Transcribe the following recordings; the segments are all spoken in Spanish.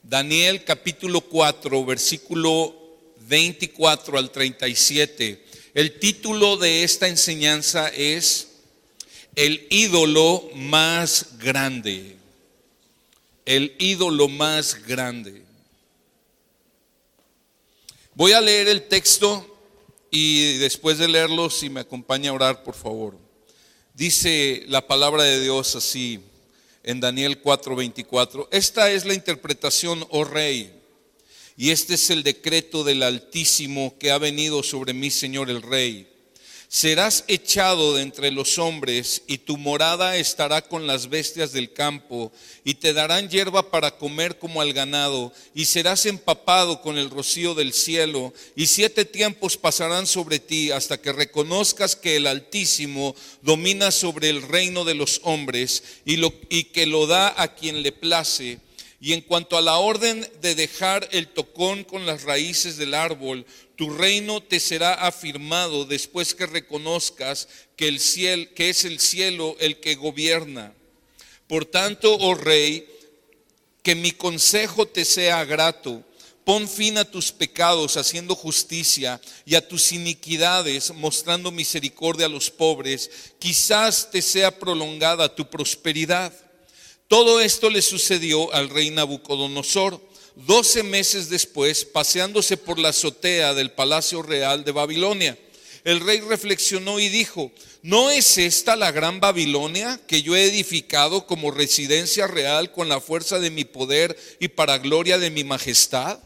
Daniel capítulo 4, versículo 24 al 37. El título de esta enseñanza es El ídolo más grande. El ídolo más grande. Voy a leer el texto y después de leerlo, si me acompaña a orar, por favor. Dice la palabra de Dios así en Daniel 4:24. Esta es la interpretación, oh rey, y este es el decreto del Altísimo que ha venido sobre mí, Señor el Rey. Serás echado de entre los hombres y tu morada estará con las bestias del campo y te darán hierba para comer como al ganado y serás empapado con el rocío del cielo y 7 tiempos pasarán sobre ti hasta que reconozcas que el Altísimo domina sobre el reino de los hombres y que lo da a quien le place. Y en cuanto a la orden de dejar el tocón con las raíces del árbol, tu reino te será afirmado después que reconozcas que es el cielo el que gobierna. Por tanto, oh rey, que mi consejo te sea grato. Pon fin a tus pecados haciendo justicia y a tus iniquidades mostrando misericordia a los pobres. Quizás te sea prolongada tu prosperidad. Todo esto le sucedió al rey Nabucodonosor 12 meses después, paseándose por la azotea del palacio real de Babilonia. El rey reflexionó y dijo: ¿no es esta la gran Babilonia que yo he edificado como residencia real con la fuerza de mi poder y para gloria de mi majestad?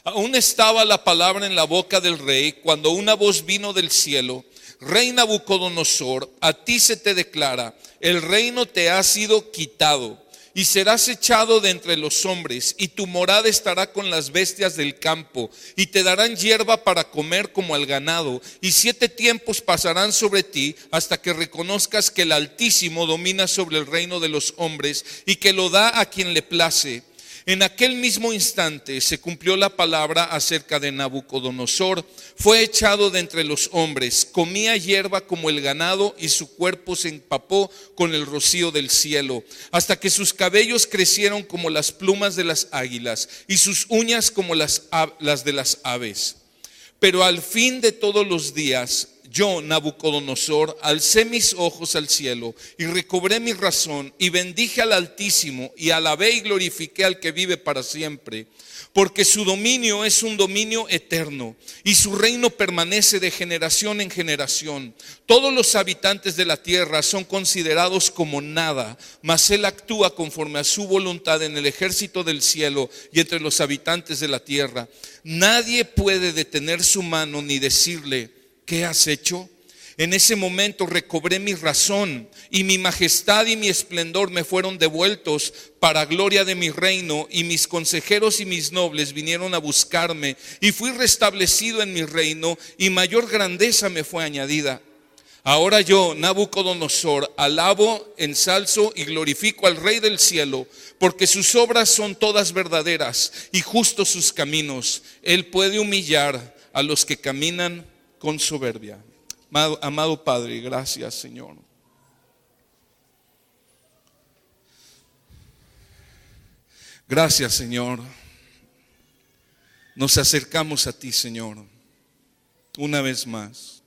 Aún estaba la palabra en la boca del rey cuando una voz vino del cielo: Rey Nabucodonosor, a ti se te declara, el reino te ha sido quitado y serás echado de entre los hombres y tu morada estará con las bestias del campo y te darán hierba para comer como al ganado y 7 tiempos pasarán sobre ti hasta que reconozcas que el Altísimo domina sobre el reino de los hombres y que lo da a quien le place. En aquel mismo instante se cumplió la palabra acerca de Nabucodonosor. Fue echado de entre los hombres, comía hierba como el ganado y su cuerpo se empapó con el rocío del cielo, hasta que sus cabellos crecieron como las plumas de las águilas y sus uñas como las de las aves. Pero al fin de todos los días, yo, Nabucodonosor, alcé mis ojos al cielo y recobré mi razón y bendije al Altísimo y alabé y glorifiqué al que vive para siempre, porque su dominio es un dominio eterno y su reino permanece de generación en generación. Todos los habitantes de la tierra son considerados como nada, mas él actúa conforme a su voluntad en el ejército del cielo y entre los habitantes de la tierra. Nadie puede detener su mano ni decirle: ¿qué has hecho? En ese momento recobré mi razón y mi majestad y mi esplendor me fueron devueltos para gloria de mi reino, y mis consejeros y mis nobles vinieron a buscarme y fui restablecido en mi reino y mayor grandeza me fue añadida. Ahora yo, Nabucodonosor, alabo, ensalzo y glorifico al Rey del cielo, porque sus obras son todas verdaderas y justos sus caminos. Él puede humillar a los que caminan con soberbia. Amado Padre, gracias, Señor. Gracias, Señor. Nos acercamos a ti, Señor, una vez más.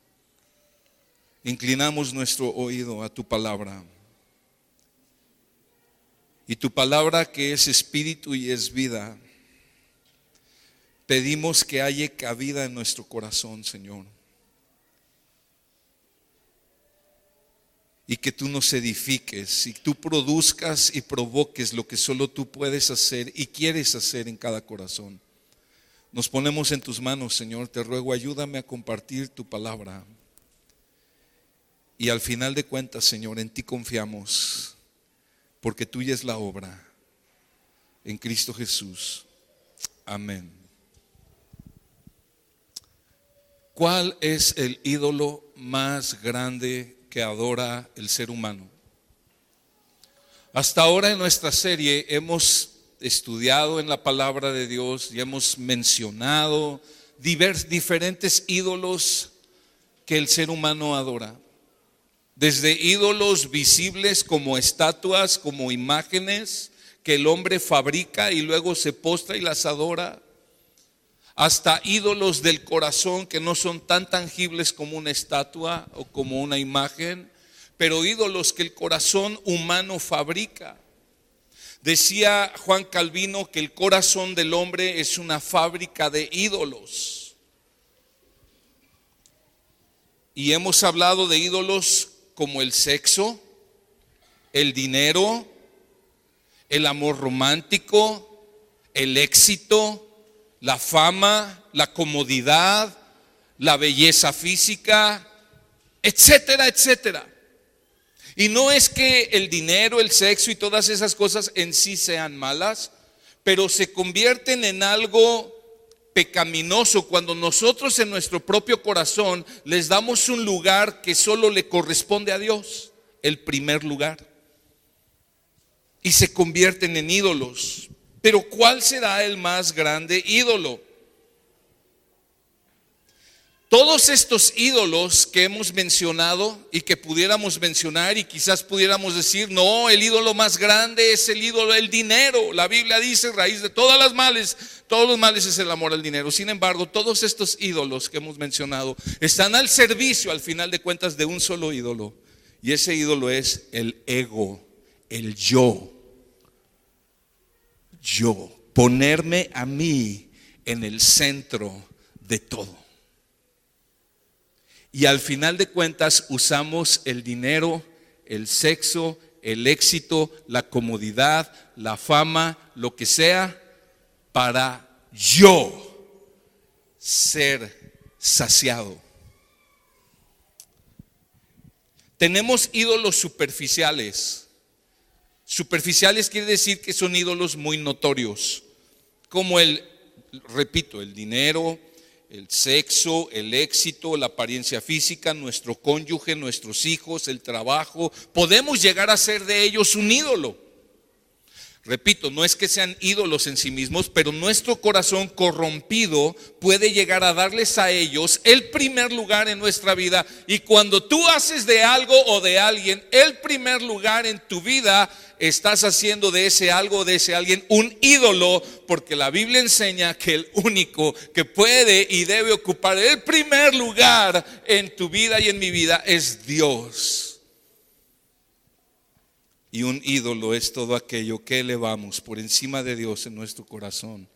Inclinamos nuestro oído a tu palabra. Y tu palabra, que es espíritu y es vida, pedimos que haya cabida en nuestro corazón, Señor. Y que tú nos edifiques y tú produzcas y provoques lo que solo tú puedes hacer y quieres hacer en cada corazón. Nos ponemos en tus manos, Señor. Te ruego, ayúdame a compartir tu palabra. Y al final de cuentas, Señor, en ti confiamos, porque tuya es la obra. En Cristo Jesús. Amén. ¿Cuál es el ídolo más grande que adora el ser humano? Hasta ahora en nuestra serie hemos estudiado en la palabra de Dios y hemos mencionado diferentes ídolos que el ser humano adora. Desde ídolos visibles como estatuas, como imágenes que el hombre fabrica y luego se postra y las adora, hasta ídolos del corazón que no son tan tangibles como una estatua o como una imagen, pero ídolos que el corazón humano fabrica. Decía Juan Calvino que el corazón del hombre es una fábrica de ídolos. Y hemos hablado de ídolos como el sexo, el dinero, el amor romántico, el éxito, la fama, la comodidad, la belleza física, etcétera, etcétera. Y no es que el dinero, el sexo y todas esas cosas en sí sean malas, pero se convierten en algo pecaminoso cuando nosotros en nuestro propio corazón les damos un lugar que solo le corresponde a Dios, el primer lugar. Y se convierten en ídolos. Pero ¿cuál será el más grande ídolo? Todos estos ídolos que hemos mencionado y que pudiéramos mencionar y quizás pudiéramos decir, no, el ídolo más grande es el ídolo del dinero. La Biblia dice, raíz de todos los males es el amor al dinero. Sin embargo, todos estos ídolos que hemos mencionado están al servicio, al final de cuentas, de un solo ídolo. Y ese ídolo es el ego, el yo. Yo, ponerme a mí en el centro de todo. Y al final de cuentas usamos el dinero, el sexo, el éxito, la comodidad, la fama, lo que sea, para yo ser saciado. Tenemos ídolos superficiales. Superficiales quiere decir que son ídolos muy notorios, como el dinero, el sexo, el éxito, la apariencia física, nuestro cónyuge, nuestros hijos, el trabajo. Podemos llegar a ser de ellos un ídolo. Repito, no es que sean ídolos en sí mismos, pero nuestro corazón corrompido puede llegar a darles a ellos el primer lugar en nuestra vida. Y cuando tú haces de algo o de alguien el primer lugar en tu vida, estás haciendo de ese algo, de ese alguien, un ídolo, porque la Biblia enseña que el único que puede y debe ocupar el primer lugar en tu vida y en mi vida es Dios. Y un ídolo es todo aquello que elevamos por encima de Dios en nuestro corazón.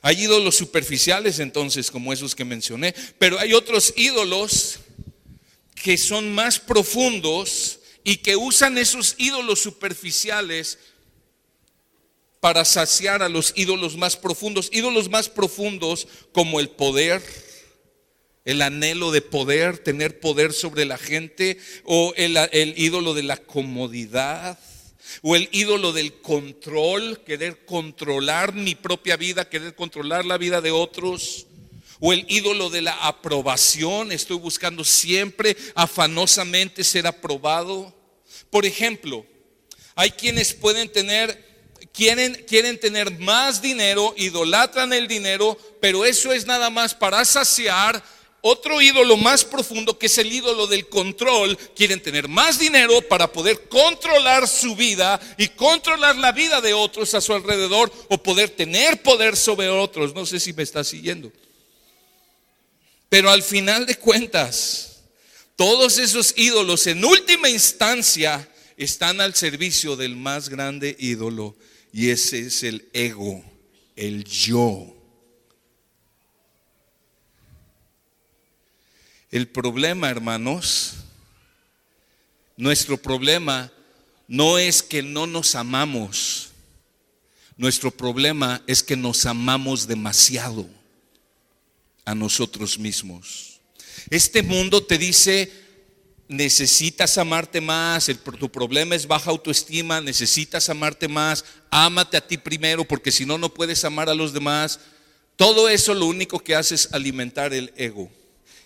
Hay ídolos superficiales entonces, como esos que mencioné, pero hay otros ídolos que son más profundos y que usan esos ídolos superficiales para saciar a los ídolos más profundos. Ídolos más profundos como el poder, el anhelo de poder, tener poder sobre la gente, o el ídolo de la comodidad, o el ídolo del control, querer controlar mi propia vida, querer controlar la vida de otros, o el ídolo de la aprobación, estoy buscando siempre afanosamente ser aprobado. Por ejemplo, hay quienes quieren tener más dinero, idolatran el dinero, pero eso es nada más para saciar otro ídolo más profundo, que es el ídolo del control. Quieren tener más dinero para poder controlar su vida y controlar la vida de otros a su alrededor, o poder tener poder sobre otros. No sé si me está siguiendo. Pero al final de cuentas, todos esos ídolos en última instancia están al servicio del más grande ídolo, y ese es el ego, el yo. El problema, hermanos, nuestro problema no es que no nos amamos. Nuestro problema es que nos amamos demasiado a nosotros mismos. Este mundo te dice, necesitas amarte más, tu problema es baja autoestima, necesitas amarte más, ámate a ti primero, porque si no, no puedes amar a los demás. Todo eso lo único que hace es alimentar el ego.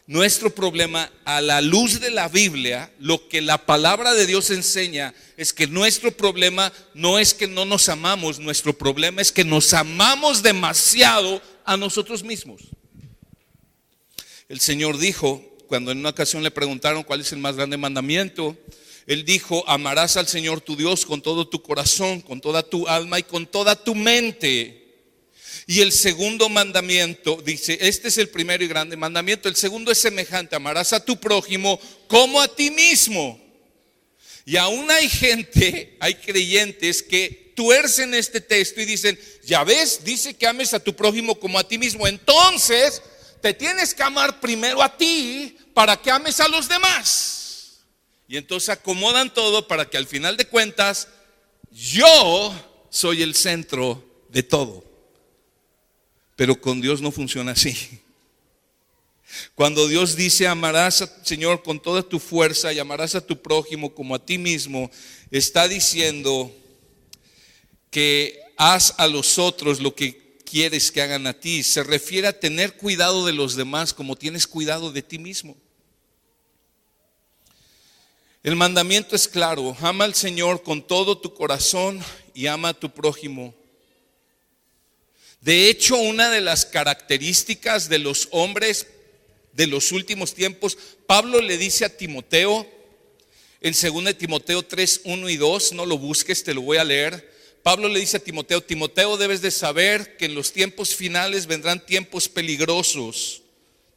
Nuestro problema, a la luz de la Biblia, lo que la palabra de Dios enseña es que nuestro problema no es que no nos amamos, nuestro problema es que nos amamos demasiado a nosotros mismos. El Señor dijo, cuando en una ocasión le preguntaron cuál es el más grande mandamiento, Él dijo: amarás al Señor tu Dios con todo tu corazón, con toda tu alma y con toda tu mente. Y el segundo mandamiento, dice, este es el primero y grande mandamiento. El segundo es semejante: amarás a tu prójimo como a ti mismo. Y aún hay gente, hay creyentes que tuercen este texto y dicen: ya ves, dice que ames a tu prójimo como a ti mismo, entonces te tienes que amar primero a ti para que ames a los demás. Y entonces acomodan todo para que al final de cuentas yo soy el centro de todo. Pero con Dios no funciona así. Cuando Dios dice: amarás al Señor con toda tu fuerza y amarás a tu prójimo como a ti mismo, está diciendo que haz a los otros lo que quieres que hagan a ti. Se refiere a tener cuidado de los demás como tienes cuidado de ti mismo. El mandamiento es claro: ama al Señor con todo tu corazón y ama a tu prójimo. De hecho, una de las características de los hombres de los últimos tiempos, Pablo le dice a Timoteo en 2 Timoteo 3, 1 y 2, no lo busques, te lo voy a leer. Pablo le dice a Timoteo: Timoteo, debes de saber que en los tiempos finales vendrán tiempos peligrosos,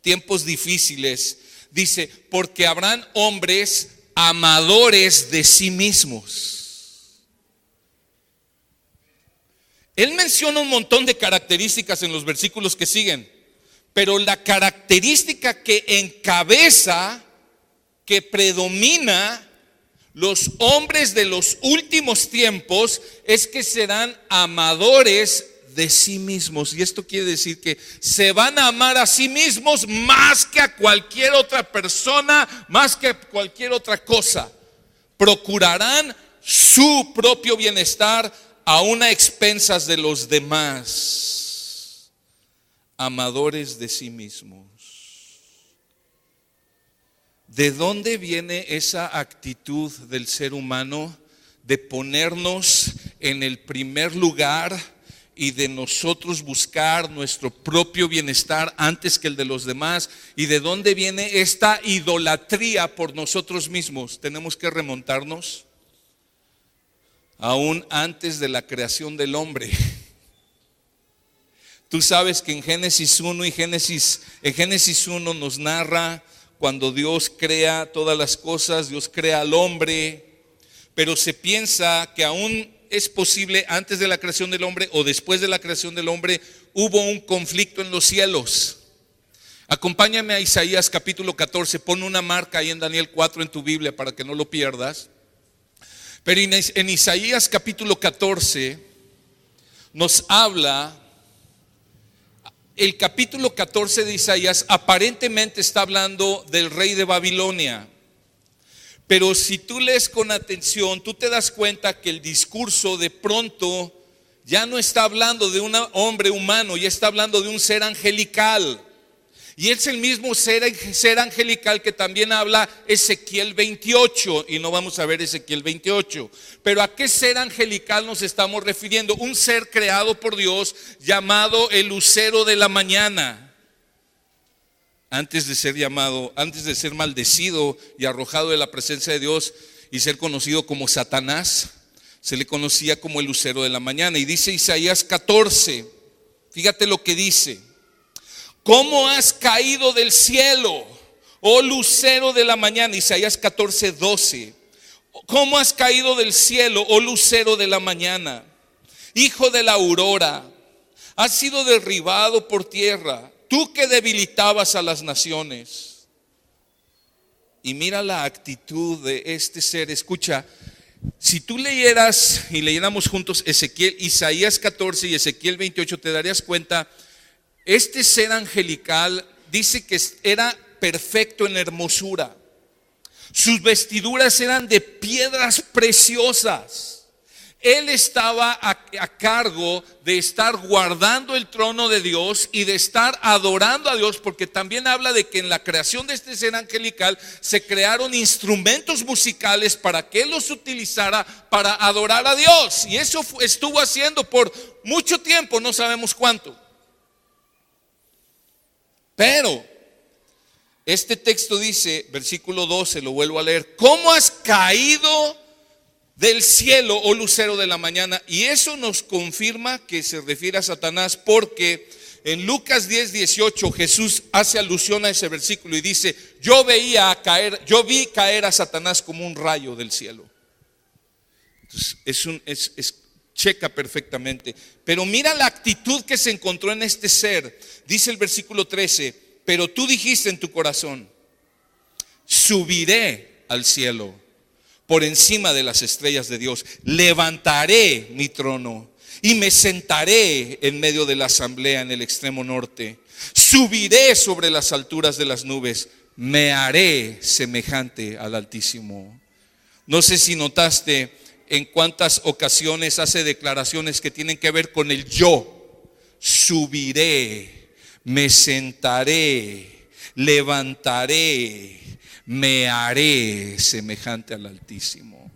tiempos difíciles. Dice: porque habrán hombres amadores de sí mismos. Él menciona un montón de características en los versículos que siguen, pero la característica que encabeza, que predomina los hombres de los últimos tiempos, es que serán amadores de sí mismos. Y esto quiere decir que se van a amar a sí mismos más que a cualquier otra persona, más que a cualquier otra cosa. Procurarán su propio bienestar aún a expensas de los demás. Amadores de sí mismos. ¿De dónde viene esa actitud del ser humano de ponernos en el primer lugar y de nosotros buscar nuestro propio bienestar antes que el de los demás? ¿Y de dónde viene esta idolatría por nosotros mismos? Tenemos que remontarnos aún antes de la creación del hombre. Tú sabes que en Génesis 1 en Génesis 1 nos narra cuando Dios crea todas las cosas, Dios crea al hombre, pero se piensa que aún es posible antes de la creación del hombre o después de la creación del hombre hubo un conflicto en los cielos. Acompáñame a Isaías capítulo 14, pon una marca ahí en Daniel 4 en tu Biblia para que no lo pierdas. Pero en Isaías capítulo 14 nos habla, el capítulo 14 de Isaías aparentemente está hablando del rey de Babilonia. Pero si tú lees con atención, tú te das cuenta que el discurso de pronto ya no está hablando de un hombre humano, ya está hablando de un ser angelical. Y es el mismo ser angelical que también habla Ezequiel 28. Y no vamos a ver Ezequiel 28. Pero ¿a qué ser angelical nos estamos refiriendo? Un ser creado por Dios llamado el lucero de la mañana. Antes de ser maldecido y arrojado de la presencia de Dios y ser conocido como Satanás, se le conocía como el lucero de la mañana. Y dice Isaías 14, fíjate lo que dice: ¿cómo has caído del cielo, oh lucero de la mañana? Isaías 14, 12. ¿Cómo has caído del cielo, oh lucero de la mañana? Hijo de la aurora, has sido derribado por tierra, tú que debilitabas a las naciones. Y mira la actitud de este ser. Escucha, si tú leyeras y leyéramos juntos Isaías 14 y Ezequiel 28, te darías cuenta. Este ser angelical dice que era perfecto en hermosura. Sus vestiduras eran de piedras preciosas. Él estaba a cargo de estar guardando el trono de Dios y de estar adorando a Dios, porque también habla de que en la creación de este ser angelical se crearon instrumentos musicales para que Él los utilizara para adorar a Dios. Y eso estuvo haciendo por mucho tiempo, no sabemos cuánto. Pero Este texto dice, versículo 12, lo vuelvo a leer: ¿cómo has caído del cielo, oh lucero de la mañana? Y eso nos confirma que se refiere a Satanás, porque en Lucas 10:18 Jesús hace alusión a ese versículo y dice: yo vi caer a Satanás como un rayo del cielo. Entonces checa perfectamente. Pero mira la actitud que se encontró en este ser. Dice el versículo 13: pero tú dijiste en tu corazón: subiré al cielo, por encima de las estrellas de Dios. Levantaré mi trono y me sentaré en medio de la asamblea en el extremo norte. Subiré sobre las alturas de las nubes. Me haré semejante al Altísimo. No sé si notaste en cuántas ocasiones hace declaraciones que tienen que ver con el yo. Subiré, me sentaré, levantaré, me haré semejante al Altísimo.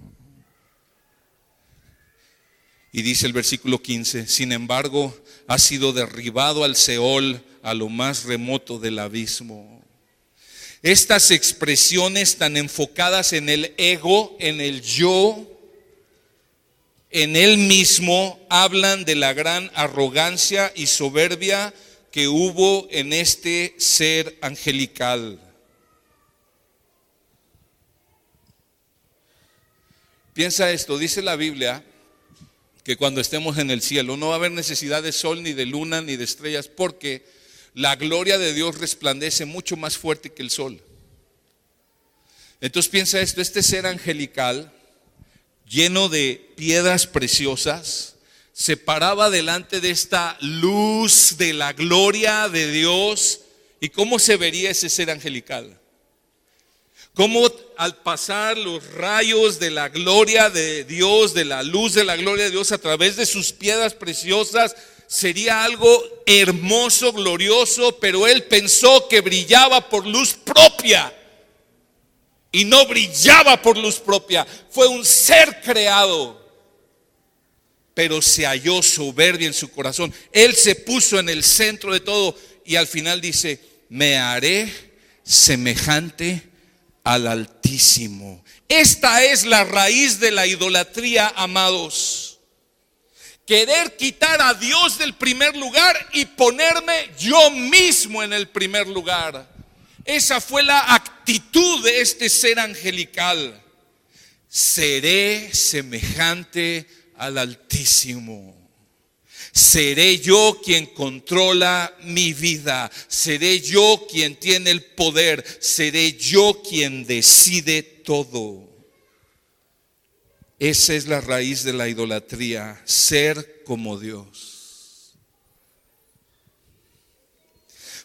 Y dice el versículo 15: sin embargo, ha sido derribado al Seol, a lo más remoto del abismo. Estas expresiones tan enfocadas en el ego, en el yo, en él mismo, hablan de la gran arrogancia y soberbia que hubo en este ser angelical. Piensa esto, dice la Biblia que cuando estemos en el cielo no va a haber necesidad de sol, ni de luna, ni de estrellas, porque la gloria de Dios resplandece mucho más fuerte que el sol. Entonces piensa esto, este ser angelical, lleno de piedras preciosas, se paraba delante de esta luz de la gloria de Dios. ¿Y cómo se vería ese ser angelical? Cómo al pasar los rayos de la gloria de Dios, de la luz de la gloria de Dios a través de sus piedras preciosas, sería algo hermoso, glorioso. Pero él pensó que brillaba por luz propia, y no brillaba por luz propia. Fue un ser creado, pero se halló soberbia en su corazón. Él se puso en el centro de todo, y al final dice: me haré semejante al Altísimo. Esta es la raíz de la idolatría, amados. Querer quitar a Dios del primer lugar y ponerme yo mismo en el primer lugar. Esa fue la actitud de este ser angelical. Seré semejante al Altísimo. Seré yo quien controla mi vida. Seré yo quien tiene el poder. Seré yo quien decide todo. Esa es la raíz de la idolatría, ser como Dios.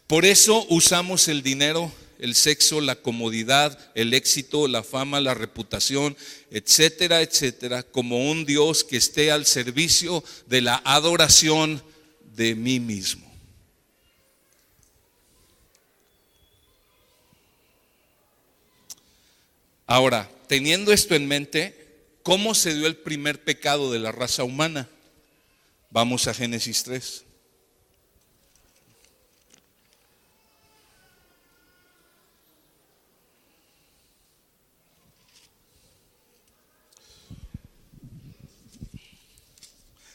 Por eso usamos el dinero, el sexo, la comodidad, el éxito, la fama, la reputación, etcétera, etcétera, como un Dios que esté al servicio de la adoración de mí mismo. Ahora, teniendo esto en mente, ¿cómo se dio el primer pecado de la raza humana? Vamos a Génesis 3.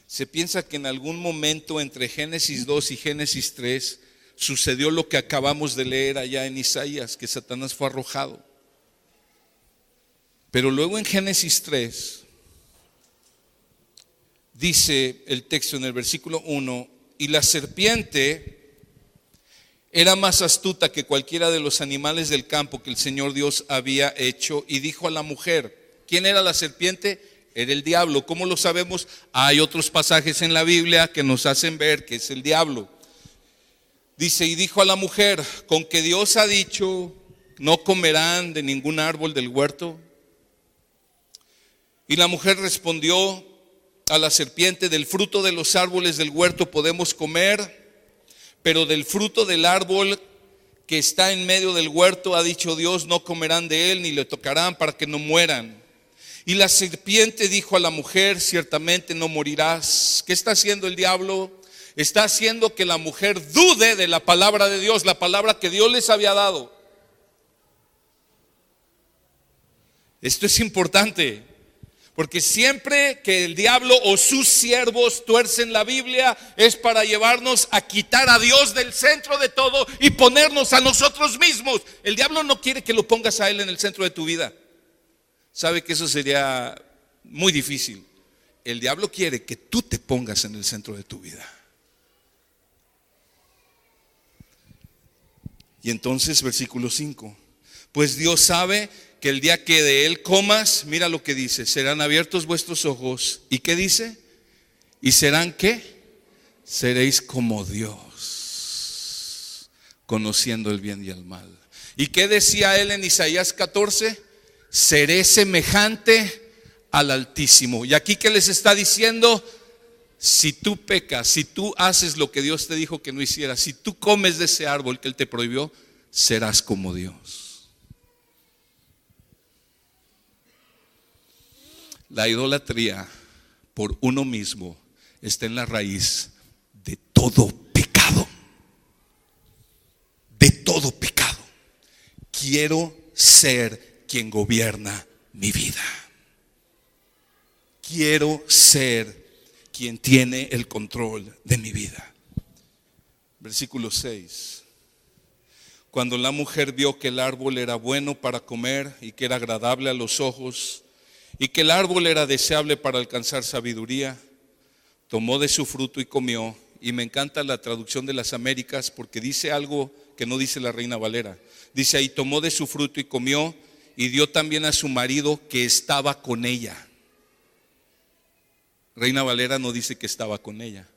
Se piensa que en algún momento entre Génesis 2 y Génesis 3 sucedió lo que acabamos de leer allá en Isaías, que Satanás fue arrojado. Pero luego en Génesis 3 dice el texto en el versículo 1: y la serpiente era más astuta que cualquiera de los animales del campo que el Señor Dios había hecho, y dijo a la mujer. ¿Quién era la serpiente? Era el diablo. ¿Cómo lo sabemos? Hay otros pasajes en la Biblia que nos hacen ver que es el diablo. Dice: y dijo a la mujer: ¿con que Dios ha dicho, no comerán de ningún árbol del huerto? Y la mujer respondió a la serpiente: del fruto de los árboles del huerto podemos comer, pero del fruto del árbol que está en medio del huerto ha dicho Dios, no comerán de él ni le tocarán, para que no mueran. Y la serpiente dijo a la mujer: ciertamente no morirás. ¿Qué está haciendo el diablo? Está haciendo que la mujer dude de la palabra de Dios, la palabra que Dios les había dado. Esto es importante, porque siempre que el diablo o sus siervos tuercen la Biblia es para llevarnos a quitar a Dios del centro de todo y ponernos a nosotros mismos. El diablo no quiere que lo pongas a él en el centro de tu vida. Sabe que eso sería muy difícil. El diablo quiere que tú te pongas en el centro de tu vida. Y entonces versículo 5. Pues Dios sabe que el día que de él comas, mira lo que dice, serán abiertos vuestros ojos. ¿Y qué dice? ¿Y serán qué? Seréis como Dios, conociendo el bien y el mal. ¿Y qué decía él en Isaías 14? Seré semejante al Altísimo. Y aquí ¿qué les está diciendo? Si tú pecas, si tú haces lo que Dios te dijo que no hicieras, si tú comes de ese árbol que Él te prohibió, serás como Dios. La idolatría por uno mismo está en la raíz de todo pecado. De todo pecado. Quiero ser quien gobierna mi vida. Quiero ser quien tiene el control de mi vida. Versículo 6. Cuando la mujer vio que el árbol era bueno para comer y que era agradable a los ojos y que el árbol era deseable para alcanzar sabiduría, tomó de su fruto y comió. Y me encanta la traducción de las Américas porque dice algo que no dice la Reina Valera. Dice ahí, tomó de su fruto y comió y dio también a su marido que estaba con ella. Reina Valera no dice que estaba con ella,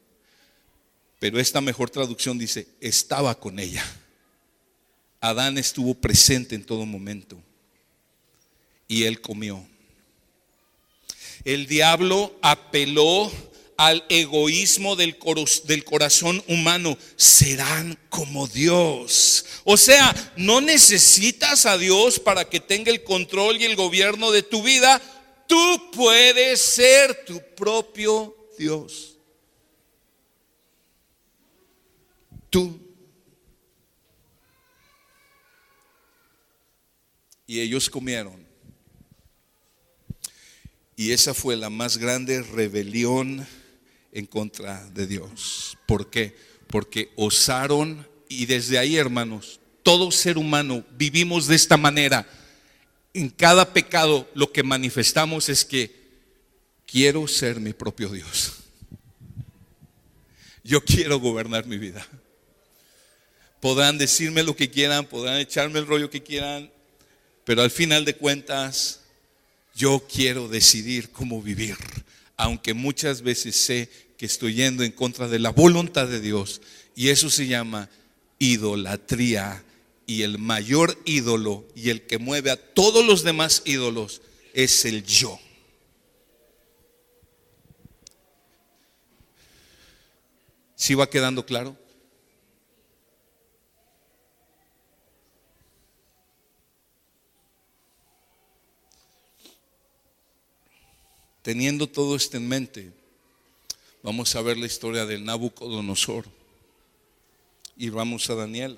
pero esta mejor traducción dice, estaba con ella. Adán estuvo presente en todo momento y él comió. El diablo apeló al egoísmo del corazón humano. Serán como Dios. O sea, no necesitas a Dios para que tenga el control y el gobierno de tu vida. Tú puedes ser tu propio Dios. Tú. Y ellos comieron. Y esa fue la más grande rebelión en contra de Dios. ¿Por qué? Porque osaron, y desde ahí, hermanos, todo ser humano vivimos de esta manera. En cada pecado lo que manifestamos es que quiero ser mi propio Dios. Yo quiero gobernar mi vida. Podrán decirme lo que quieran, podrán echarme el rollo que quieran, pero al final de cuentas yo quiero decidir cómo vivir, aunque muchas veces sé que estoy yendo en contra de la voluntad de Dios. Y eso se llama idolatría. Y el mayor ídolo y el que mueve a todos los demás ídolos es el yo. ¿Sí va quedando claro? Teniendo todo esto en mente, vamos a ver la historia de Nabucodonosor y vamos a Daniel.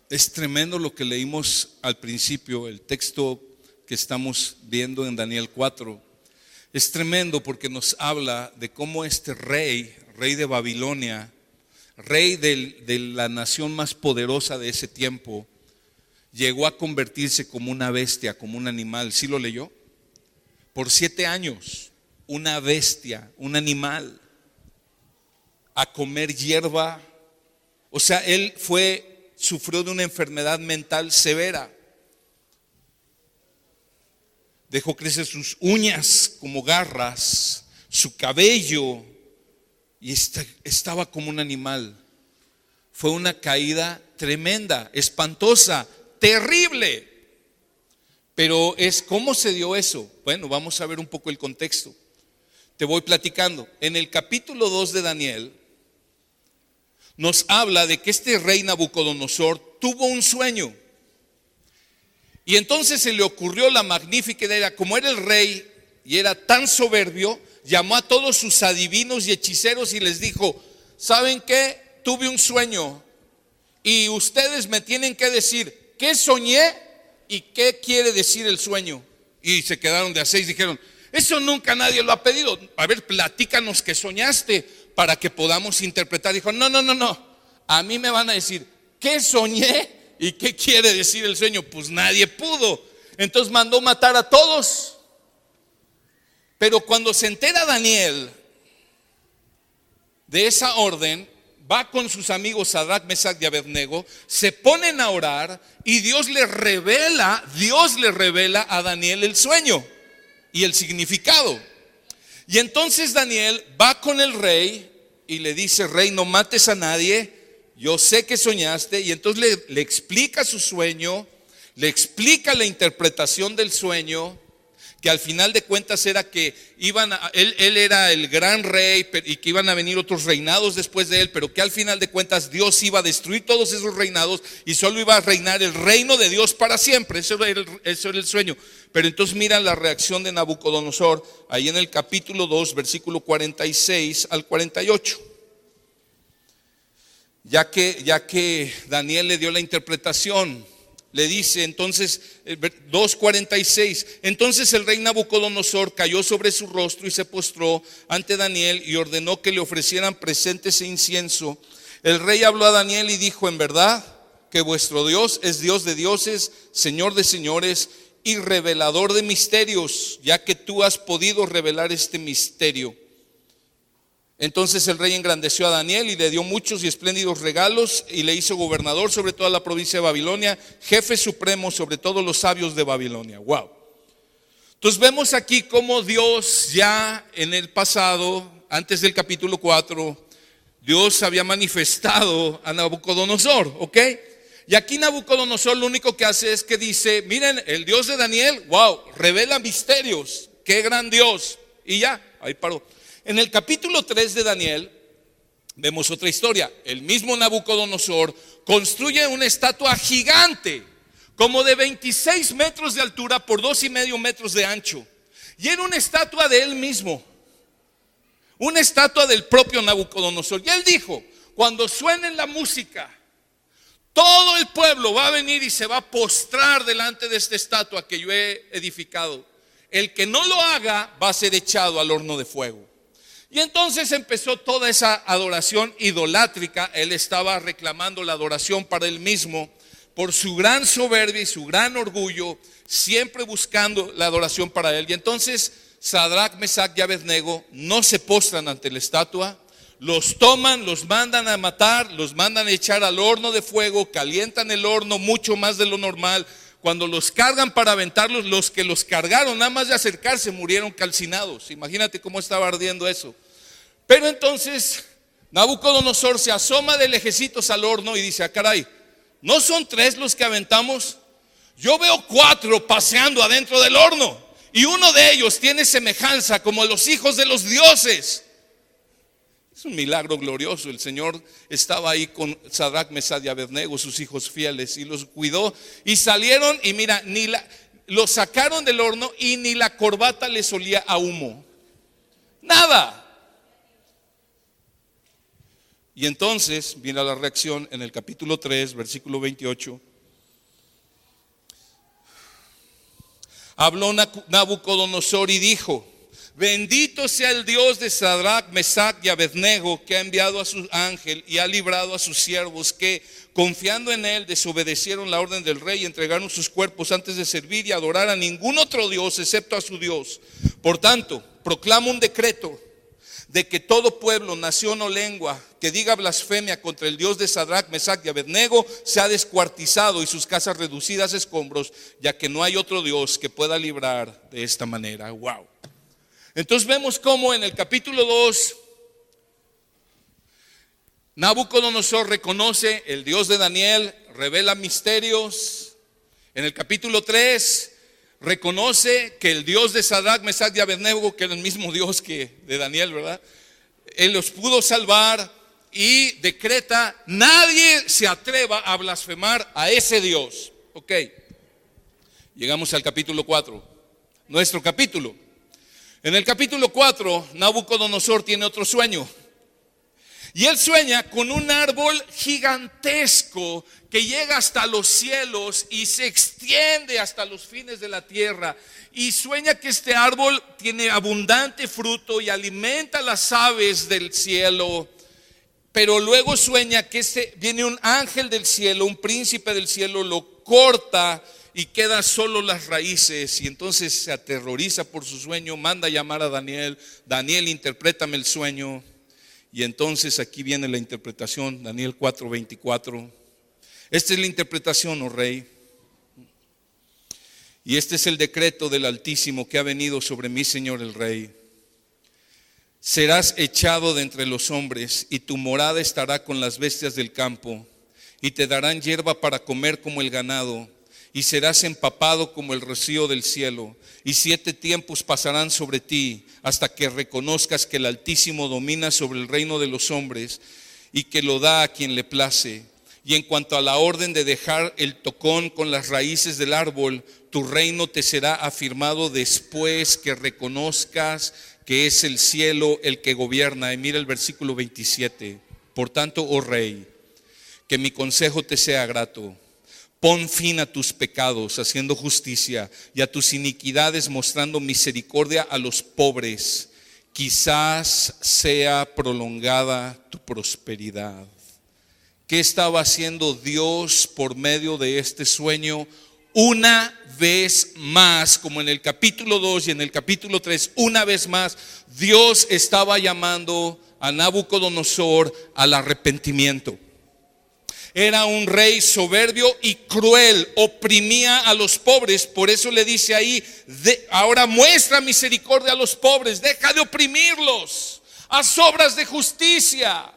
Es tremendo lo que leímos al principio, el texto que estamos viendo en Daniel 4. Es tremendo porque nos habla de cómo este rey de Babilonia, rey de la nación más poderosa de ese tiempo, llegó a convertirse como una bestia, como un animal. ¿Sí lo leyó? Por 7 años, una bestia, un animal, a comer hierba. O sea, él sufrió de una enfermedad mental severa. Dejó crecer sus uñas como garras, su cabello, y estaba como un animal. Fue una caída tremenda, espantosa, terrible. Pero ¿cómo se dio eso? Bueno, vamos a ver un poco el contexto. Te voy platicando. En el capítulo 2 de Daniel nos habla de que este rey Nabucodonosor tuvo un sueño. Y entonces se le ocurrió la magnífica idea. Como era el rey y era tan soberbio, llamó a todos sus adivinos y hechiceros y les dijo: ¿saben qué? Tuve un sueño y ustedes me tienen que decir qué soñé y qué quiere decir el sueño. Y se quedaron de a seis, dijeron: eso nunca nadie lo ha pedido. A ver, platícanos qué soñaste para que podamos interpretar. Dijo: no, a mí me van a decir qué soñé y qué quiere decir el sueño. Pues nadie pudo. Entonces mandó matar a todos. Pero cuando se entera Daniel de esa orden, va con sus amigos Sadrac, Mesac y Abednego, se ponen a orar y Dios le revela a Daniel el sueño y el significado. Y entonces Daniel va con el rey y le dice: rey, no mates a nadie, yo sé que soñaste. Y entonces le explica su sueño, le explica la interpretación del sueño, que al final de cuentas era que él era el gran rey y que iban a venir otros reinados después de él, pero que al final de cuentas Dios iba a destruir todos esos reinados y solo iba a reinar el reino de Dios para siempre. Eso era el sueño. Pero entonces mira la reacción de Nabucodonosor ahí en el capítulo 2, versículo 46 al 48. Ya que Daniel le dio la interpretación, le dice entonces 2:46: entonces el rey Nabucodonosor cayó sobre su rostro y se postró ante Daniel y ordenó que le ofrecieran presentes e incienso. El rey habló a Daniel y dijo: en verdad que vuestro Dios es Dios de dioses, Señor de señores y revelador de misterios, ya que tú has podido revelar este misterio. Entonces el rey engrandeció a Daniel y le dio muchos y espléndidos regalos y le hizo gobernador sobre toda la provincia de Babilonia, jefe supremo sobre todos los sabios de Babilonia. Wow. Entonces vemos aquí cómo Dios ya en el pasado, antes del capítulo 4, Dios había manifestado a Nabucodonosor, ¿ok? Y aquí Nabucodonosor lo único que hace es que dice: miren, el Dios de Daniel, wow, revela misterios, qué gran Dios. Y ya, ahí paró. En el capítulo 3 de Daniel vemos otra historia. El mismo Nabucodonosor construye una estatua gigante, como de 26 metros de altura por 2,5 metros de ancho. Y era una estatua de él mismo, una estatua del propio Nabucodonosor. Y él dijo: cuando suene la música, todo el pueblo va a venir y se va a postrar delante de esta estatua que yo he edificado. El que no lo haga va a ser echado al horno de fuego. Y entonces empezó toda esa adoración idolátrica. Él estaba reclamando la adoración para él mismo por su gran soberbia y su gran orgullo, siempre buscando la adoración para él. Y entonces Sadrac, Mesac y Abednego no se postran ante la estatua, los toman, los mandan a matar, los mandan a echar al horno de fuego, calientan el horno mucho más de lo normal. Cuando los cargan para aventarlos, los que los cargaron, nada más de acercarse, murieron calcinados. Imagínate cómo estaba ardiendo eso. Pero entonces Nabucodonosor se asoma de lejecitos al horno y dice: ah, caray, ¿no son 3 los que aventamos? Yo veo 4 paseando adentro del horno, y uno de ellos tiene semejanza como los hijos de los dioses. Es un milagro glorioso. El Señor estaba ahí con Sadrac, Mesac y Abednego, sus hijos fieles, y los cuidó. Y salieron y mira, los sacaron del horno y ni la corbata les olía a humo. Nada. Y entonces viene la reacción en el capítulo 3, versículo 28. Habló Nabucodonosor y dijo: bendito sea el Dios de Sadrac, Mesac y Abednego, que ha enviado a su ángel y ha librado a sus siervos que, confiando en él, desobedecieron la orden del rey y entregaron sus cuerpos antes de servir y adorar a ningún otro Dios excepto a su Dios. Por tanto, proclamo un decreto de que todo pueblo, nación o lengua que diga blasfemia contra el Dios de Sadrac, Mesac y Abednego sea descuartizado y sus casas reducidas a escombros, ya que no hay otro Dios que pueda librar de esta manera. Wow. Entonces vemos cómo en el capítulo 2 Nabucodonosor reconoce el Dios de Daniel, revela misterios. En el capítulo 3 reconoce que el Dios de Sadrac, Mesac y Abednego, que era el mismo Dios que de Daniel, ¿verdad? Él los pudo salvar y decreta: nadie se atreva a blasfemar a ese Dios. Ok, llegamos al capítulo 4, nuestro capítulo. En el capítulo 4, Nabucodonosor tiene otro sueño. Y él sueña con un árbol gigantesco que llega hasta los cielos y se extiende hasta los fines de la tierra. Y sueña que este árbol tiene abundante fruto y alimenta a las aves del cielo. Pero luego sueña que viene un ángel del cielo, un príncipe del cielo, lo corta y queda solo las raíces. Y entonces se aterroriza por su sueño, manda a llamar a Daniel. Daniel, interprétame el sueño. Y entonces aquí viene la interpretación, Daniel 4:24. Esta es la interpretación, oh rey. Y este es el decreto del Altísimo que ha venido sobre mí, Señor el rey. Serás echado de entre los hombres, y tu morada estará con las bestias del campo, y te darán hierba para comer como el ganado, y serás empapado como el rocío del cielo. Y 7 tiempos pasarán sobre ti, hasta que reconozcas que el Altísimo domina sobre el reino de los hombres, y que lo da a quien le place. Y en cuanto a la orden de dejar el tocón con las raíces del árbol, tu reino te será afirmado después que reconozcas que es el cielo el que gobierna. Y mira el versículo 27. Por tanto, oh rey, que mi consejo te sea grato. Pon fin a tus pecados, haciendo justicia, y a tus iniquidades, mostrando misericordia a los pobres. Quizás sea prolongada tu prosperidad. ¿Qué estaba haciendo Dios por medio de este sueño? Una vez más, como en el capítulo 2 y en el capítulo 3, una vez más, Dios estaba llamando a Nabucodonosor al arrepentimiento. Era un rey soberbio y cruel, oprimía a los pobres. Por eso le dice ahí, ahora muestra misericordia a los pobres, deja de oprimirlos, haz obras de justicia.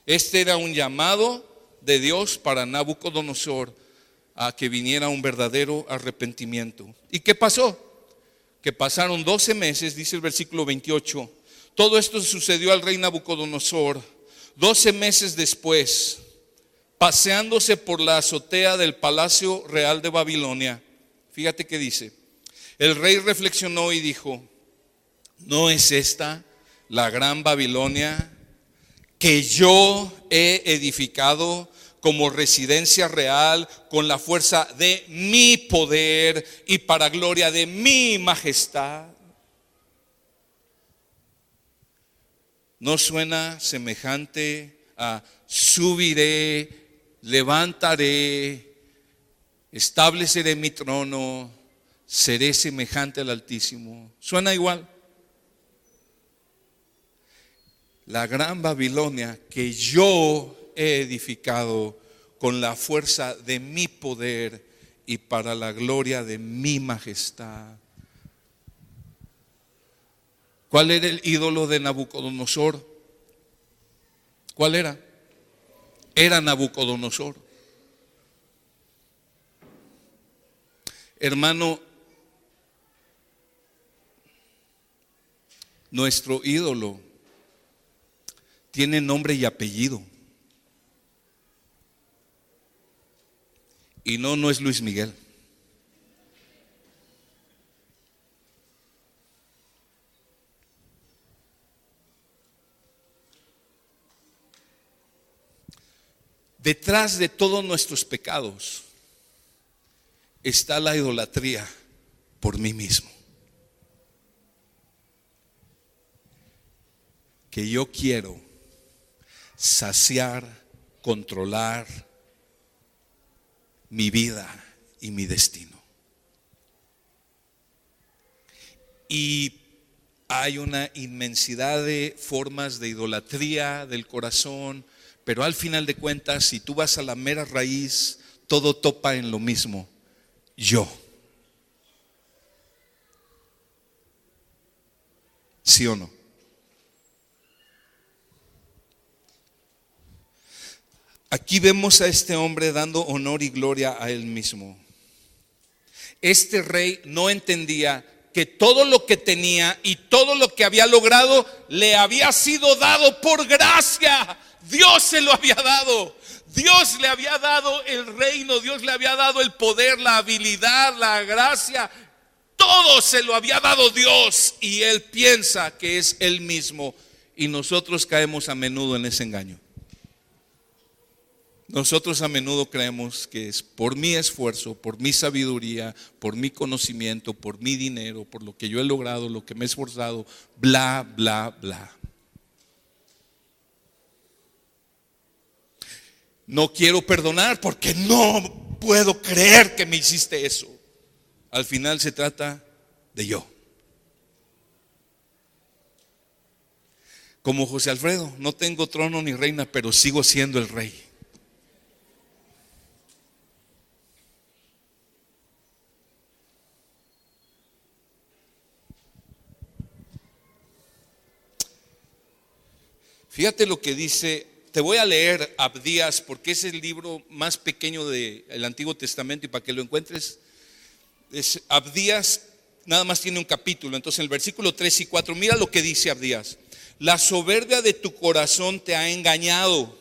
Este era un llamado de Dios para Nabucodonosor a que viniera un verdadero arrepentimiento. ¿Y qué pasó? Que pasaron 12 meses, dice el versículo 28. Todo esto sucedió al rey Nabucodonosor. 12 meses después, paseándose por la azotea del palacio real de Babilonia, fíjate que dice, el rey reflexionó y dijo, ¿no es esta la gran Babilonia que yo he edificado como residencia real con la fuerza de mi poder y para gloria de mi majestad? ¿No suena semejante a subiré, levantaré, estableceré mi trono, seré semejante al Altísimo? ¿Suena igual? La gran Babilonia que yo he edificado con la fuerza de mi poder y para la gloria de mi majestad. ¿Cuál era el ídolo de Nabucodonosor? ¿Cuál era? Era Nabucodonosor. Hermano, nuestro ídolo tiene nombre y apellido. Y no es Luis Miguel. Detrás de todos nuestros pecados está la idolatría por mí mismo. Que yo quiero saciar, controlar mi vida y mi destino. Y hay una inmensidad de formas de idolatría del corazón, pero al final de cuentas, si tú vas a la mera raíz, todo topa en lo mismo: yo. ¿Sí o no? Aquí vemos a este hombre dando honor y gloria a él mismo. Este rey no entendía que todo lo que tenía y todo lo que había logrado le había sido dado por gracia. Dios se lo había dado. Dios le había dado el reino, Dios le había dado el poder, la habilidad, la gracia. todo se lo había dado Dios y él piensa que es él mismo. Y nosotros caemos a menudo en ese engaño. Nosotros a menudo creemos que es por mi esfuerzo, por mi sabiduría, por mi conocimiento, por mi dinero, por lo que yo he logrado, lo que me he esforzado, bla, bla, bla. No quiero perdonar porque no puedo creer que me hiciste eso. Al final se trata de yo. Como José Alfredo, no tengo trono ni reina, pero sigo siendo el rey. Fíjate lo que dice, te voy a leer Abdías porque es el libro más pequeño del Antiguo Testamento y para que lo encuentres, Abdías nada más tiene un capítulo, entonces en el versículo 3 y 4, mira lo que dice Abdías. La soberbia de tu corazón te ha engañado,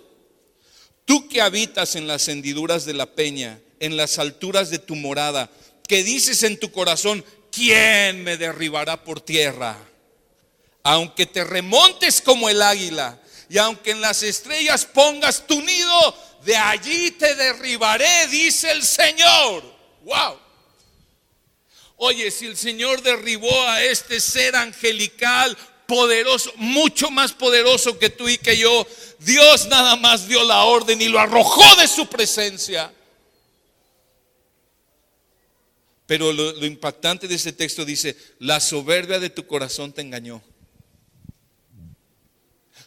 tú que habitas en las hendiduras de la peña, en las alturas de tu morada, que dices en tu corazón, ¿quién me derribará por tierra? Aunque te remontes como el águila y aunque en las estrellas pongas tu nido, de allí te derribaré, dice el Señor. Wow. Oye, si el Señor derribó a este ser angelical, poderoso, mucho más poderoso que tú y que yo, Dios nada más dio la orden y lo arrojó de su presencia. Pero lo impactante de ese texto dice, la soberbia de tu corazón te engañó.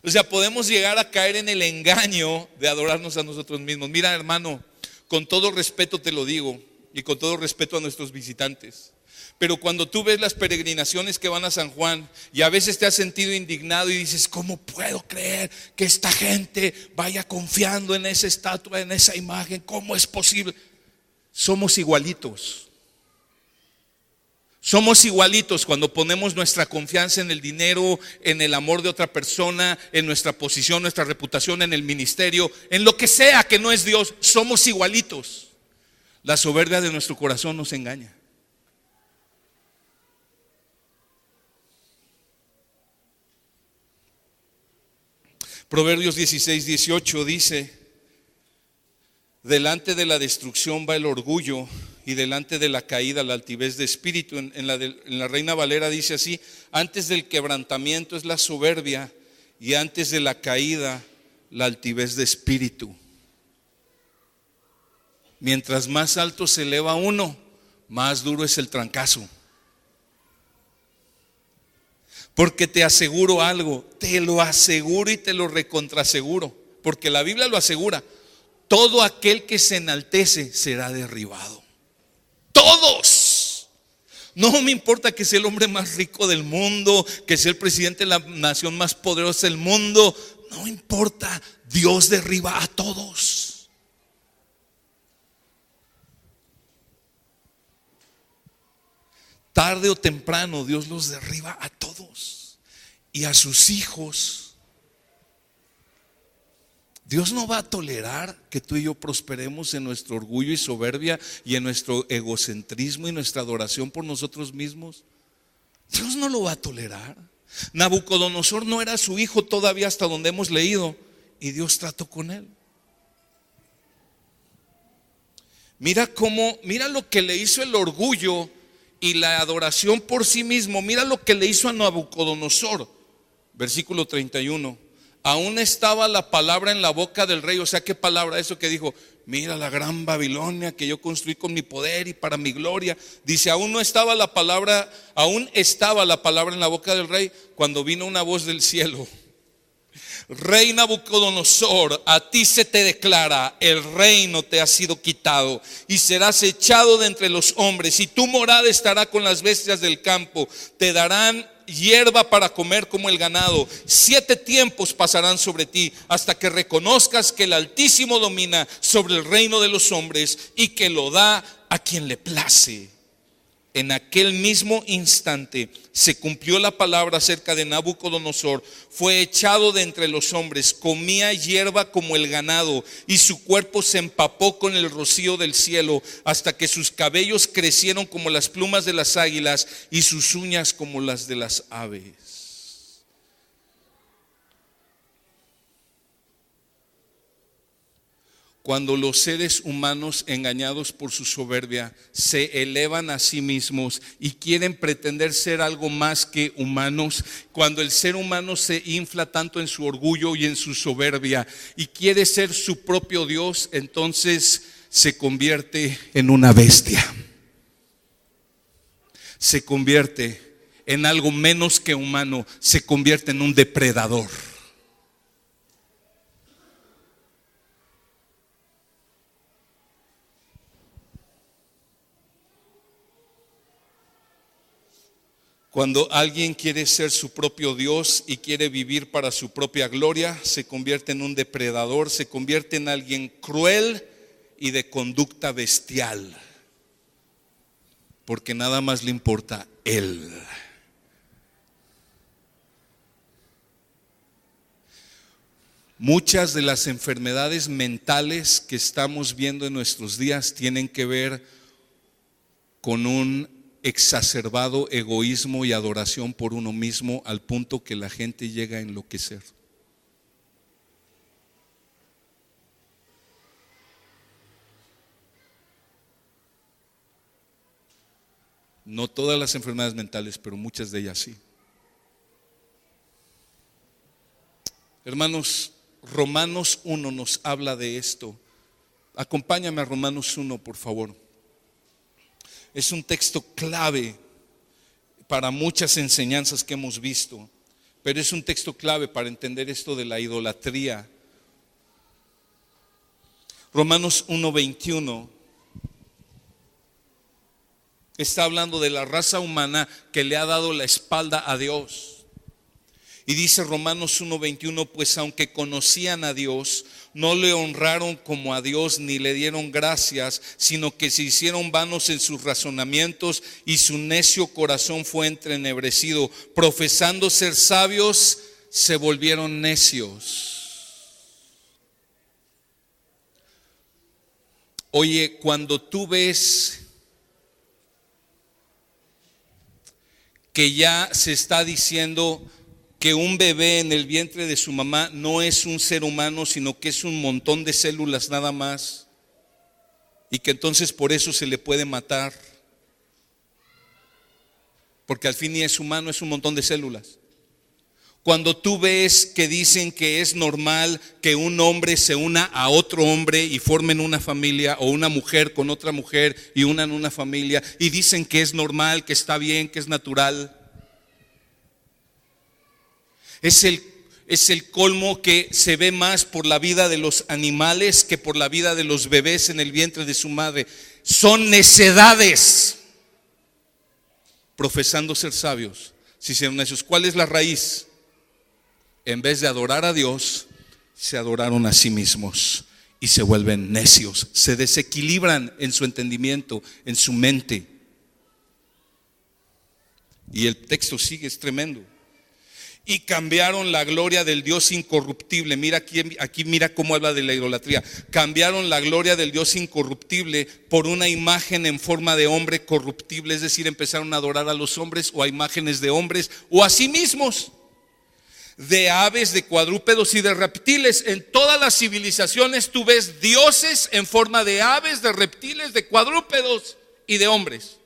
O sea, podemos llegar a caer en el engaño de adorarnos a nosotros mismos. Mira, hermano, con todo respeto te lo digo y con todo respeto a nuestros visitantes, pero cuando tú ves las peregrinaciones que van a San Juan y a veces te has sentido indignado y dices, ¿cómo puedo creer que esta gente vaya confiando en esa estatua, en esa imagen? ¿Cómo es posible? Somos igualitos. Somos igualitos cuando ponemos nuestra confianza en el dinero, en el amor de otra persona, en nuestra posición, nuestra reputación, en el ministerio, en lo que sea que no es Dios. Somos igualitos. La soberbia de nuestro corazón nos engaña. Proverbios 16:18 dice, delante de la destrucción va el orgullo y delante de la caída la altivez de espíritu. En la Reina Valera dice así, antes del quebrantamiento es la soberbia y antes de la caída la altivez de espíritu. Mientras más alto se eleva uno, más duro es el trancazo. Porque te aseguro algo, te lo aseguro y te lo recontraseguro, porque la Biblia lo asegura, todo aquel que se enaltece será derribado. Todos. No me importa que sea el hombre más rico del mundo, que sea el presidente de la nación más poderosa del mundo, no importa, Dios derriba a todos. Tarde o temprano Dios los derriba a todos y a sus hijos. Dios no va a tolerar que tú y yo prosperemos en nuestro orgullo y soberbia y en nuestro egocentrismo y nuestra adoración por nosotros mismos. Dios no lo va a tolerar. Nabucodonosor no era su hijo todavía hasta donde hemos leído y Dios trató con él. Mira lo que le hizo el orgullo y la adoración por sí mismo. Mira lo que le hizo a Nabucodonosor. Versículo 31. Aún estaba la palabra en la boca del rey. O sea, ¿qué palabra? Eso que dijo, mira la gran Babilonia que yo construí con mi poder y para mi gloria. Dice, aún estaba la palabra en la boca del rey cuando vino una voz del cielo. Rey Nabucodonosor, a ti se te declara, el reino te ha sido quitado y serás echado de entre los hombres y tu morada estará con las bestias del campo. Te darán hierba para comer como el ganado. 7 tiempos pasarán sobre ti hasta que reconozcas que el Altísimo domina sobre el reino de los hombres y que lo da a quien le place. En aquel mismo instante se cumplió la palabra acerca de Nabucodonosor. Fue echado de entre los hombres, comía hierba como el ganado, y su cuerpo se empapó con el rocío del cielo, hasta que sus cabellos crecieron como las plumas de las águilas y sus uñas como las de las aves. Cuando los seres humanos, engañados por su soberbia, se elevan a sí mismos y quieren pretender ser algo más que humanos, cuando el ser humano se infla tanto en su orgullo y en su soberbia y quiere ser su propio Dios, entonces se convierte en una bestia. Se convierte en algo menos que humano, se convierte en un depredador. Cuando alguien quiere ser su propio Dios y quiere vivir para su propia gloria, se convierte en un depredador, se convierte en alguien cruel y de conducta bestial, porque nada más le importa él. Muchas de las enfermedades mentales que estamos viendo en nuestros días tienen que ver con un exacerbado egoísmo y adoración por uno mismo, al punto que la gente llega a enloquecer. No todas las enfermedades mentales, pero muchas de ellas sí. Hermanos, Romanos 1 nos habla de esto. Acompáñame a Romanos 1, por favor. Es un texto clave para muchas enseñanzas que hemos visto, pero es un texto clave para entender esto de la idolatría. Romanos 1:21 está hablando de la raza humana que le ha dado la espalda a Dios. Y dice Romanos 1:21, pues aunque conocían a Dios, no le honraron como a Dios ni le dieron gracias, sino que se hicieron vanos en sus razonamientos y su necio corazón fue entenebrecido. Profesando ser sabios, se volvieron necios. Oye, cuando tú ves que ya se está diciendo que un bebé en el vientre de su mamá no es un ser humano, sino que es un montón de células nada más, y que entonces por eso se le puede matar, porque al fin ni es humano, es un montón de células. Cuando tú ves que dicen que es normal que un hombre se una a otro hombre y formen una familia, o una mujer con otra mujer y unan una familia, y dicen que es normal, que está bien, que es natural, es el colmo que se ve más por la vida de los animales que por la vida de los bebés en el vientre de su madre. Son necedades. Profesando ser sabios, se hicieron necios. ¿Cuál es la raíz? En vez de adorar a Dios, se adoraron a sí mismos y se vuelven necios. Se desequilibran en su entendimiento, en su mente. Y el texto sigue, es tremendo. Y cambiaron la gloria del Dios incorruptible. Mira aquí mira cómo habla de la idolatría. Cambiaron la gloria del Dios incorruptible por una imagen en forma de hombre corruptible. Es decir, empezaron a adorar a los hombres o a imágenes de hombres o a sí mismos. De aves, de cuadrúpedos y de reptiles. En todas las civilizaciones tú ves dioses en forma de aves, de reptiles, de cuadrúpedos y de hombres.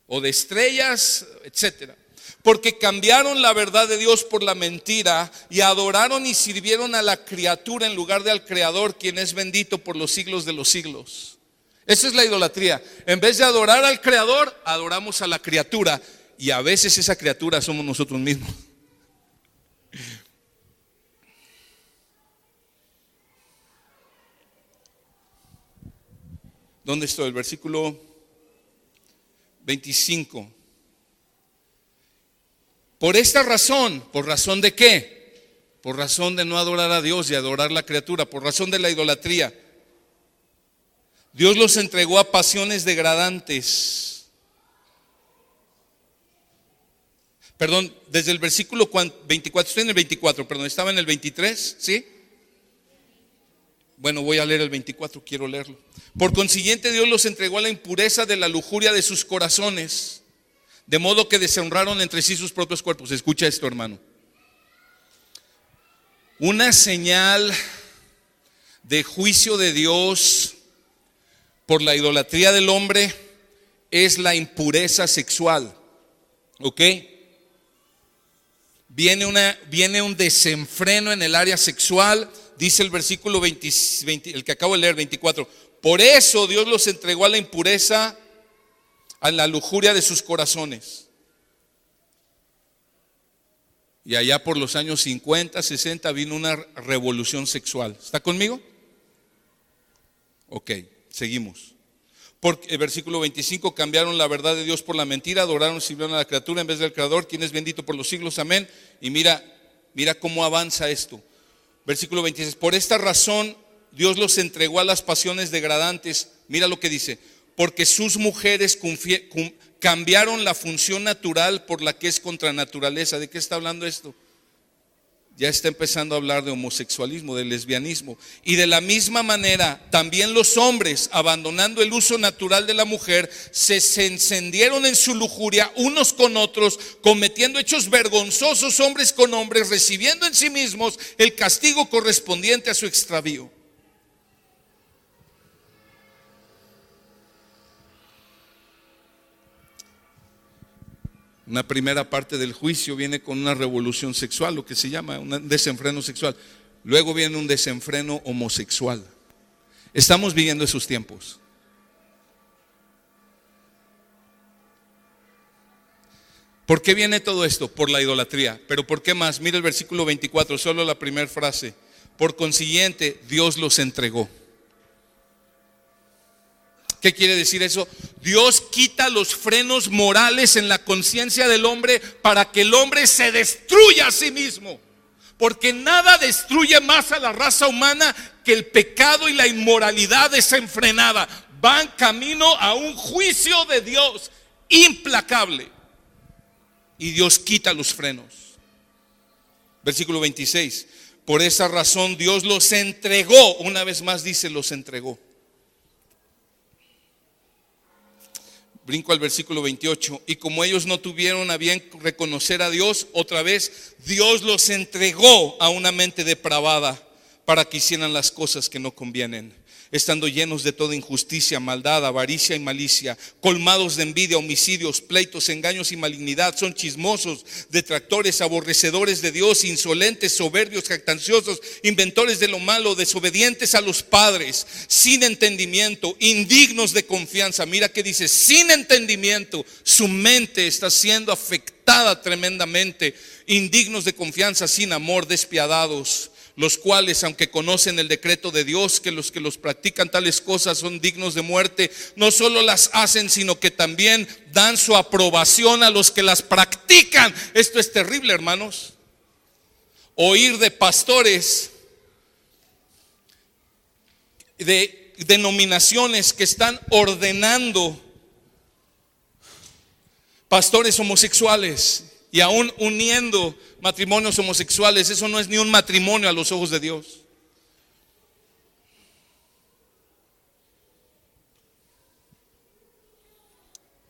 O de estrellas, etcétera. Porque cambiaron la verdad de Dios por la mentira y adoraron y sirvieron a la criatura en lugar de al Creador, quien es bendito por los siglos de los siglos. Esa es la idolatría. En vez de adorar al Creador, adoramos a la criatura, y a veces esa criatura somos nosotros mismos. ¿Dónde estoy? El versículo 25. Por esta razón, ¿por razón de qué? Por razón de no adorar a Dios y adorar la criatura, por razón de la idolatría. Dios los entregó a pasiones degradantes. perdón, desde el versículo 24, estoy en el 24, perdón, estaba en el 23, ¿sí? Bueno, voy a leer el 24, quiero leerlo. Por consiguiente, Dios los entregó a la impureza de la lujuria de sus corazones, de modo que deshonraron entre sí sus propios cuerpos. Escucha esto, hermano. Una señal de juicio de Dios por la idolatría del hombre es la impureza sexual. ¿Ok? Viene un desenfreno en el área sexual. Dice el versículo 20, el que acabo de leer, 24. Por eso Dios los entregó a la impureza, a la lujuria de sus corazones. Y allá por los años 50, 60 vino una revolución sexual. ¿Está conmigo? Ok, seguimos. Porque el versículo 25, cambiaron la verdad de Dios por la mentira, adoraron y sirvieron a la criatura en vez del Creador, quien es bendito por los siglos, amén. Y mira cómo avanza esto. Versículo 26, por esta razón Dios los entregó a las pasiones degradantes. Mira lo que dice, porque sus mujeres cambiaron la función natural por la que es contra naturaleza. ¿De qué está hablando esto? Ya está empezando a hablar de homosexualismo, de lesbianismo. Y de la misma manera, también los hombres, abandonando el uso natural de la mujer, se encendieron en su lujuria unos con otros, cometiendo hechos vergonzosos hombres con hombres, recibiendo en sí mismos el castigo correspondiente a su extravío. Una primera parte del juicio viene con una revolución sexual, lo que se llama un desenfreno sexual. Luego viene un desenfreno homosexual. Estamos viviendo esos tiempos. ¿Por qué viene todo esto? Por la idolatría. ¿Pero por qué más? Mira el versículo 24, solo la primera frase. Por consiguiente, Dios los entregó. ¿Qué quiere decir eso? Dios quita los frenos morales en la conciencia del hombre para que el hombre se destruya a sí mismo. Porque nada destruye más a la raza humana que el pecado y la inmoralidad desenfrenada. Van camino a un juicio de Dios implacable. Y Dios quita los frenos. Versículo 26. Por esa razón Dios los entregó. Una vez más dice, los entregó. Brinco al versículo 28. Y como ellos no tuvieron a bien reconocer a Dios, otra vez Dios los entregó a una mente depravada para que hicieran las cosas que no convienen, estando llenos de toda injusticia, maldad, avaricia y malicia, colmados de envidia, homicidios, pleitos, engaños y malignidad. Son chismosos, detractores, aborrecedores de Dios, insolentes, soberbios, jactanciosos, inventores de lo malo, desobedientes a los padres, sin entendimiento, indignos de confianza. Mira que dice, sin entendimiento. Su mente está siendo afectada tremendamente. Indignos de confianza, sin amor, despiadados, los cuales, aunque conocen el decreto de Dios, que los practican tales cosas son dignos de muerte, no solo las hacen, sino que también dan su aprobación a los que las practican. Esto es terrible, hermanos. Oír de pastores de denominaciones que están ordenando pastores homosexuales y aún uniendo matrimonios homosexuales. Eso no es ni un matrimonio a los ojos de Dios.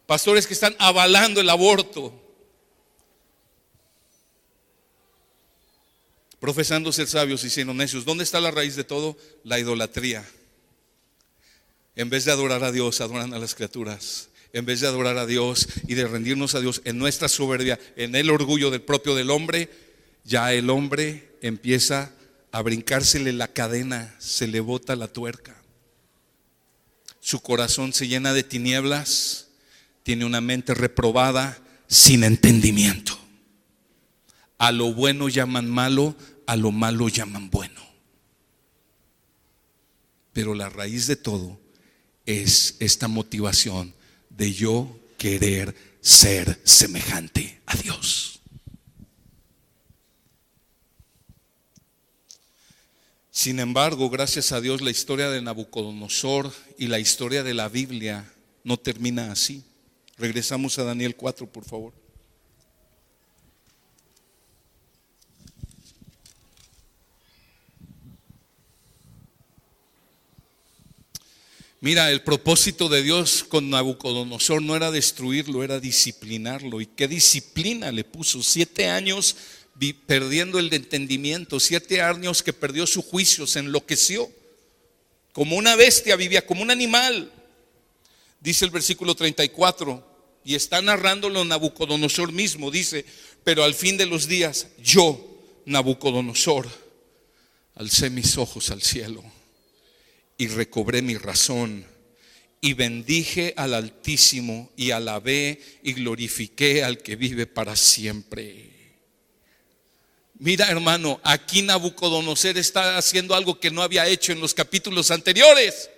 Pastores que están avalando el aborto, profesando ser sabios y siendo necios. ¿Dónde está la raíz de todo? La idolatría. En vez de adorar a Dios, adoran a las criaturas. En vez de adorar a Dios y de rendirnos a Dios en nuestra soberbia, en el orgullo del propio del hombre, ya el hombre empieza a brincársele la cadena, se le bota la tuerca. Su corazón se llena de tinieblas, tiene una mente reprobada, sin entendimiento. A lo bueno llaman malo, a lo malo llaman bueno. Pero la raíz de todo es esta motivación de yo querer ser semejante a Dios. Sin embargo, gracias a Dios, la historia de Nabucodonosor y la historia de la Biblia no termina así. Regresamos a Daniel 4, por favor. Mira, el propósito de Dios con Nabucodonosor no era destruirlo, era disciplinarlo. ¿Y qué disciplina le puso? 7 años perdiendo el entendimiento, 7 años que perdió su juicio, se enloqueció. Como una bestia vivía, como un animal. Dice el versículo 34, y está narrándolo Nabucodonosor mismo, dice: pero al fin de los días, yo, Nabucodonosor, alcé mis ojos al cielo y recobré mi razón, y bendije al Altísimo, y alabé y glorifiqué al que vive para siempre. Mira, hermano, aquí Nabucodonosor está haciendo algo que no había hecho en los capítulos anteriores.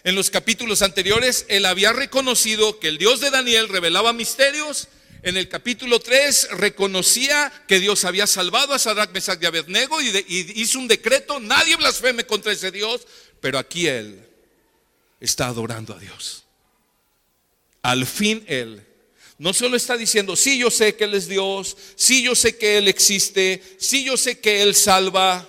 En los capítulos anteriores él había reconocido que el Dios de Daniel revelaba misterios. En el capítulo 3 reconocía que Dios había salvado a Sadrach, Mesach y Abednego y hizo un decreto: nadie blasfeme contra ese Dios. Pero aquí él está adorando a Dios. Al fin él no solo está diciendo: sí, yo sé que Él es Dios, sí, yo sé que Él existe, sí, yo sé que Él salva.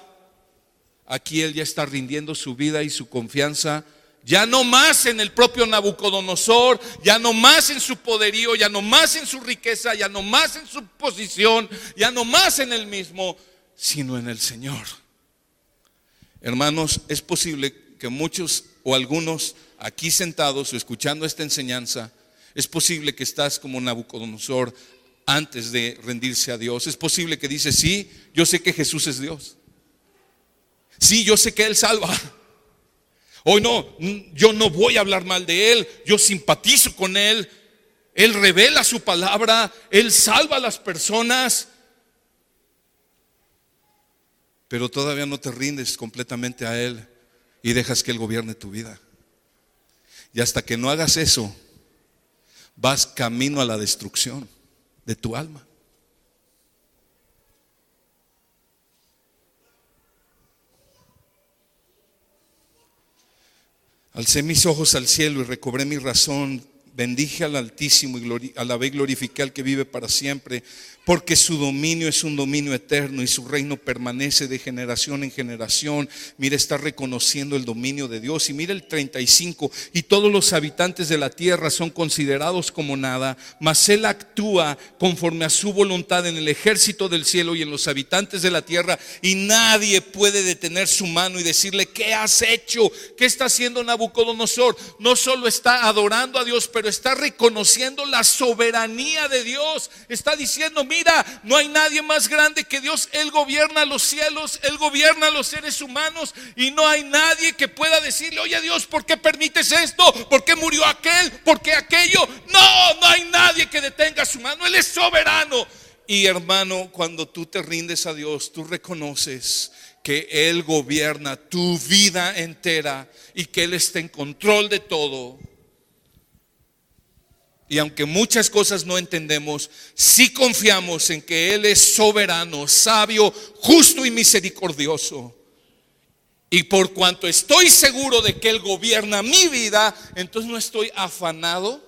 Aquí él ya está rindiendo su vida y su confianza, ya no más en el propio Nabucodonosor, ya no más en su poderío, ya no más en su riqueza, ya no más en su posición, ya no más en él mismo, sino en el Señor. Hermanos, es posible que muchos o algunos aquí sentados o escuchando esta enseñanza, es posible que estás como Nabucodonosor antes de rendirse a Dios. Es posible que dices: sí, yo sé que Jesús es Dios, sí, yo sé que Él salva. Hoy no, yo no voy a hablar mal de Él, yo simpatizo con Él, Él revela su palabra, Él salva a las personas. Pero todavía no te rindes completamente a Él y dejas que Él gobierne tu vida. Y hasta que no hagas eso, vas camino a la destrucción de tu alma. Alcé mis ojos al cielo y recobré mi razón. Bendije al Altísimo y alabé y glorifiqué al que vive para siempre, porque su dominio es un dominio eterno y su reino permanece de generación en generación. Mira, está reconociendo el dominio de Dios. Y mira el 35: y todos los habitantes de la tierra son considerados como nada, mas Él actúa conforme a su voluntad en el ejército del cielo y en los habitantes de la tierra, y nadie puede detener su mano y decirle: ¿qué has hecho? ¿Qué está haciendo Nabucodonosor? No solo está adorando a Dios, pero está reconociendo la soberanía de Dios. Está diciendo: mira, no hay nadie más grande que Dios. Él gobierna los cielos, Él gobierna los seres humanos, y no hay nadie que pueda decirle: oye Dios, ¿por qué permites esto? ¿Por qué murió aquel? ¿Por qué aquello? No hay nadie que detenga su mano. Él es soberano. Y hermano, cuando tú te rindes a Dios, tú reconoces que Él gobierna tu vida entera y que Él está en control de todo. Y aunque muchas cosas no entendemos, sí confiamos en que Él es soberano, sabio, justo y misericordioso. Y por cuanto estoy seguro de que Él gobierna mi vida, entonces no estoy afanado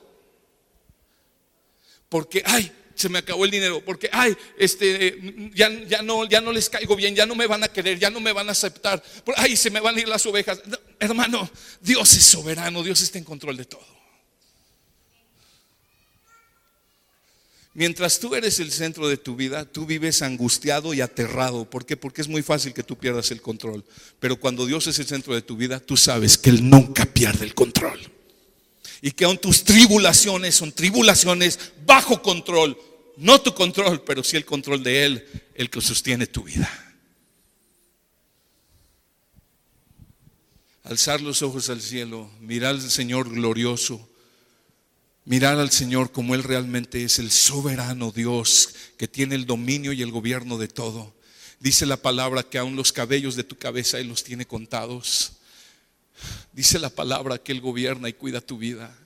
porque se me acabó el dinero, porque ya no les caigo bien, ya no me van a querer, ya no me van a aceptar, se me van a ir las ovejas. No, hermano, Dios es soberano, Dios está en control de todo. Mientras tú eres el centro de tu vida, tú vives angustiado y aterrado. ¿Por qué? Porque es muy fácil que tú pierdas el control. Pero cuando Dios es el centro de tu vida, tú sabes que Él nunca pierde el control. Y que aun tus tribulaciones son tribulaciones bajo control. No tu control, pero sí el control de Él, el que sostiene tu vida. Alzar los ojos al cielo, mirar al Señor glorioso. Mirar al Señor como Él realmente es, el soberano Dios que tiene el dominio y el gobierno de todo. Dice la palabra que aún los cabellos de tu cabeza Él los tiene contados. Dice la palabra que Él gobierna y cuida tu vida.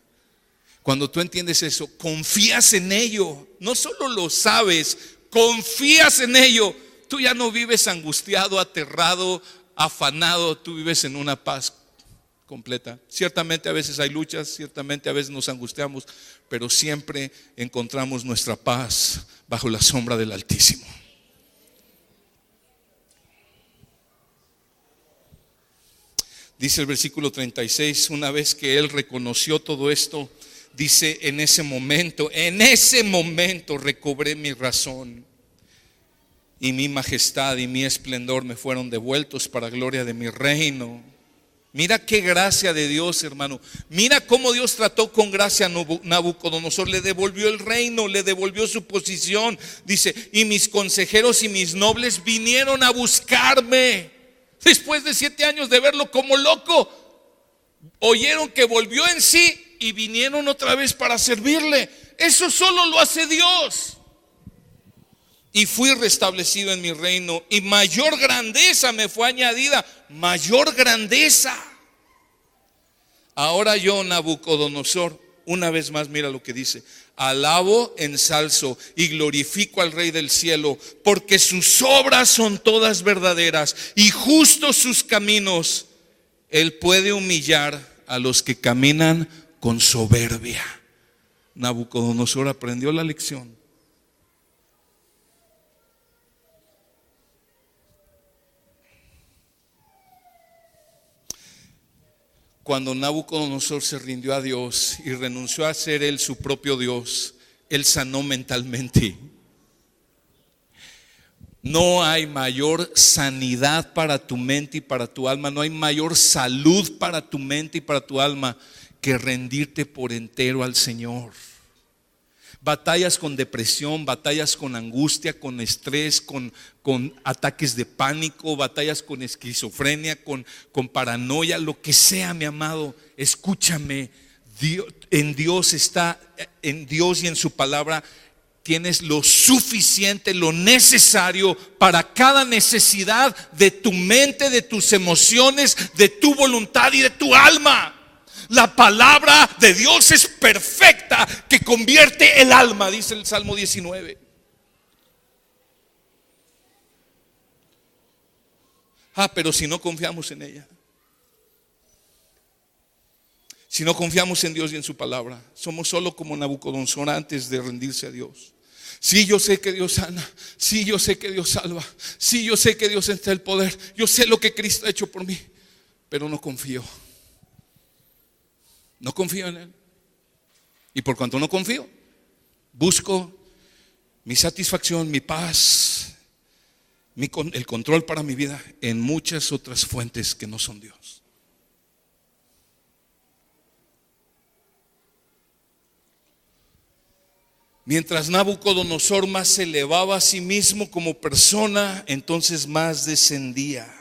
Cuando tú entiendes eso, confías en ello. No solo lo sabes, confías en ello. Tú ya no vives angustiado, aterrado, afanado. Tú vives en una paz completa. Ciertamente a veces hay luchas, ciertamente a veces nos angustiamos, pero siempre encontramos nuestra paz bajo la sombra del Altísimo. Dice el versículo 36, una vez que él reconoció todo esto, dice: en ese momento recobré mi razón, y mi majestad y mi esplendor me fueron devueltos para gloria de mi reino. Mira qué gracia de Dios, hermano. Mira cómo Dios trató con gracia a Nabucodonosor. Le devolvió el reino, le devolvió su posición. Dice: y mis consejeros y mis nobles vinieron a buscarme. Después de 7 años de verlo como loco, oyeron que volvió en sí y vinieron otra vez para servirle. Eso solo lo hace Dios. Y fui restablecido en mi reino, y mayor grandeza me fue añadida. Mayor grandeza. Ahora yo, Nabucodonosor, una vez más, mira lo que dice: alabo, ensalzo y glorifico al Rey del cielo, porque sus obras son todas verdaderas y justos sus caminos. Él puede humillar a los que caminan con soberbia. Nabucodonosor aprendió la lección. Cuando Nabucodonosor se rindió a Dios y renunció a ser él su propio Dios, él sanó mentalmente. No hay mayor sanidad para tu mente y para tu alma, no hay mayor salud para tu mente y para tu alma que rendirte por entero al Señor. Batallas con depresión, batallas con angustia, con estrés, con ataques de pánico, batallas con esquizofrenia, con paranoia, lo que sea, mi amado, escúchame. En Dios y en su palabra tienes lo suficiente, lo necesario para cada necesidad de tu mente, de tus emociones, de tu voluntad y de tu alma. La palabra de Dios es perfecta, que convierte el alma, dice el Salmo 19. Pero si no confiamos en ella, si no confiamos en Dios y en su palabra, somos solo como Nabucodonosor antes de rendirse a Dios. Sí, yo sé que Dios sana. Sí, yo sé que Dios salva. Sí, yo sé que Dios está el poder. Yo sé lo que Cristo ha hecho por mí, pero no confío. No confío en Él. Y por cuanto no confío, busco mi satisfacción, mi paz, el control para mi vida en muchas otras fuentes que no son Dios. Mientras Nabucodonosor más se elevaba a sí mismo como persona, entonces más descendía.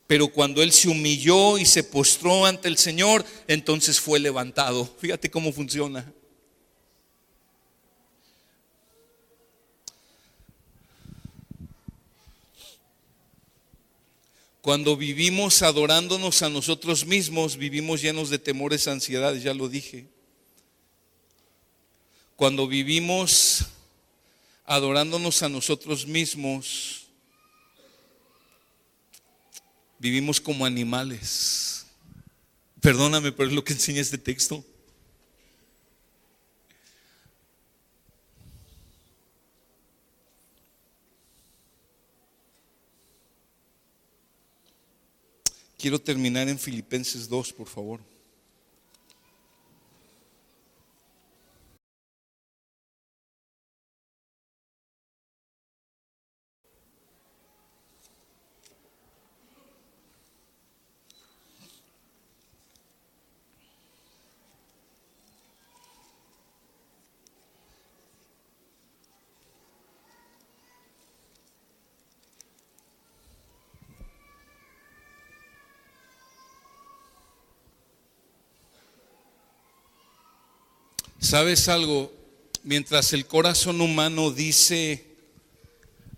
Pero cuando él se humilló y se postró ante el Señor, entonces fue levantado. Fíjate cómo funciona. Cuando vivimos adorándonos a nosotros mismos, vivimos llenos de temores, ansiedades, ya lo dije. Cuando vivimos adorándonos a nosotros mismos, vivimos como animales. Perdóname, pero es lo que enseña este texto. Quiero terminar en Filipenses 2, por favor. ¿Sabes algo? Mientras el corazón humano dice: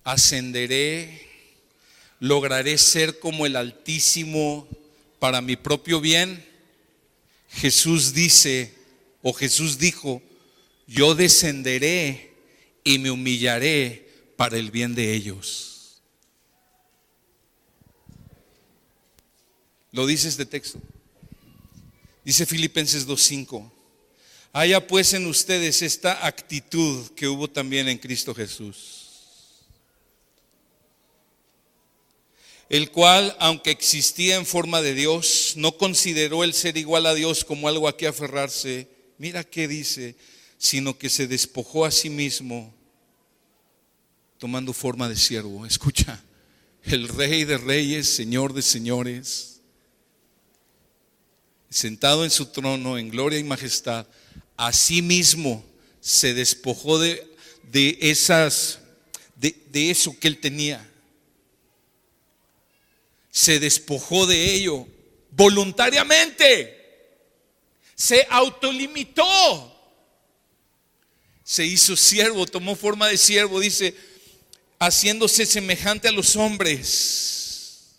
ascenderé, lograré ser como el Altísimo para mi propio bien, Jesús dice, o Jesús dijo: yo descenderé y me humillaré para el bien de ellos. Lo dice este texto. Dice Filipenses 2:5: haya pues en ustedes esta actitud que hubo también en Cristo Jesús, el cual, aunque existía en forma de Dios, no consideró el ser igual a Dios como algo a que aferrarse. Mira qué dice, sino que se despojó a sí mismo, tomando forma de siervo. Escucha, el Rey de Reyes, Señor de Señores, sentado en su trono en gloria y majestad, a sí mismo se despojó de eso que él tenía. Se despojó de ello voluntariamente. Se autolimitó. Se hizo siervo, tomó forma de siervo, dice, haciéndose semejante a los hombres.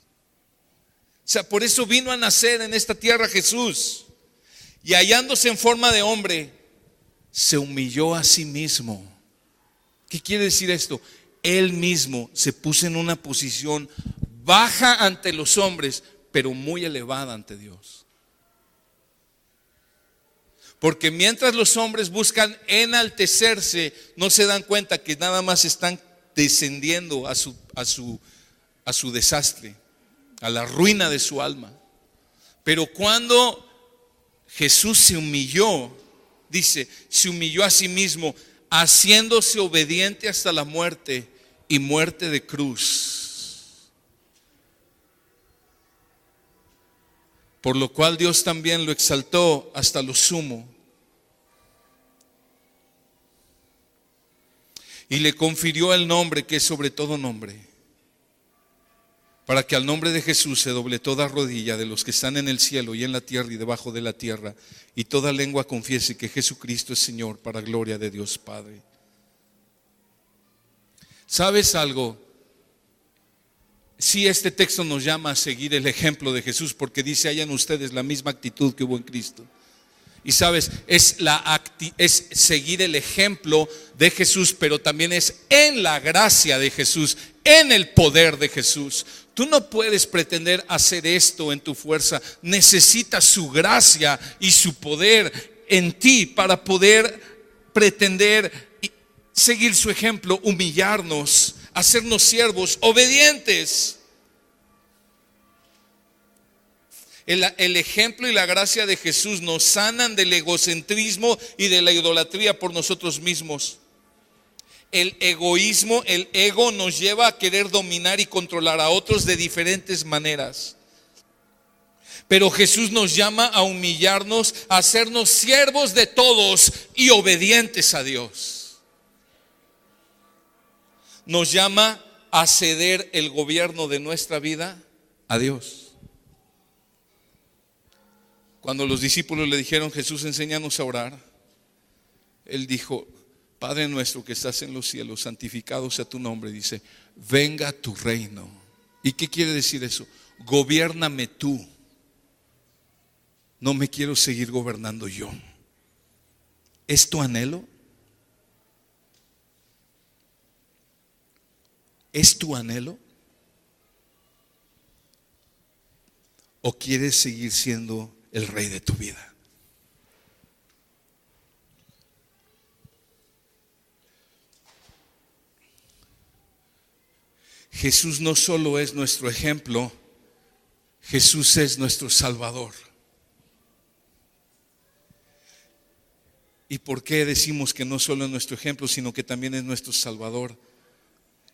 O sea, por eso vino a nacer en esta tierra Jesús. Y hallándose en forma de hombre, se humilló a sí mismo. ¿Qué quiere decir esto? Él mismo se puso en una posición baja ante los hombres, pero muy elevada ante Dios. Porque mientras los hombres buscan enaltecerse, no se dan cuenta que nada más están descendiendo a su desastre, a la ruina de su alma. Pero cuando Jesús se humilló, dice, se humilló a sí mismo, haciéndose obediente hasta la muerte y muerte de cruz. Por lo cual Dios también lo exaltó hasta lo sumo y le confirió el nombre que es sobre todo nombre, para que al nombre de Jesús se doble toda rodilla de los que están en el cielo y en la tierra y debajo de la tierra, y toda lengua confiese que Jesucristo es Señor, para gloria de Dios Padre. ¿Sabes algo? Sí, este texto nos llama a seguir el ejemplo de Jesús, porque dice, hayan ustedes la misma actitud que hubo en Cristo. Y sabes, es seguir el ejemplo de Jesús, pero también es en la gracia de Jesús, en el poder de Jesús. Tú no puedes pretender hacer esto en tu fuerza. Necesitas su gracia y su poder en ti para poder pretender seguir su ejemplo, humillarnos, hacernos siervos obedientes. El ejemplo y la gracia de Jesús nos sanan del egocentrismo y de la idolatría por nosotros mismos. El egoísmo, el ego nos lleva a querer dominar y controlar a otros de diferentes maneras. Pero Jesús nos llama a humillarnos, a hacernos siervos de todos y obedientes a Dios. Nos llama a ceder el gobierno de nuestra vida a Dios. Cuando los discípulos le dijeron, Jesús, enséñanos a orar, Él dijo, Padre nuestro que estás en los cielos, santificado sea tu nombre. Dice, venga tu reino. ¿Y qué quiere decir eso? Gobiérname tú. No me quiero seguir gobernando yo. ¿Es tu anhelo? ¿Es tu anhelo? ¿O quieres seguir siendo el rey de tu vida? Jesús no solo es nuestro ejemplo, Jesús es nuestro Salvador. ¿Y por qué decimos que no solo es nuestro ejemplo, sino que también es nuestro Salvador?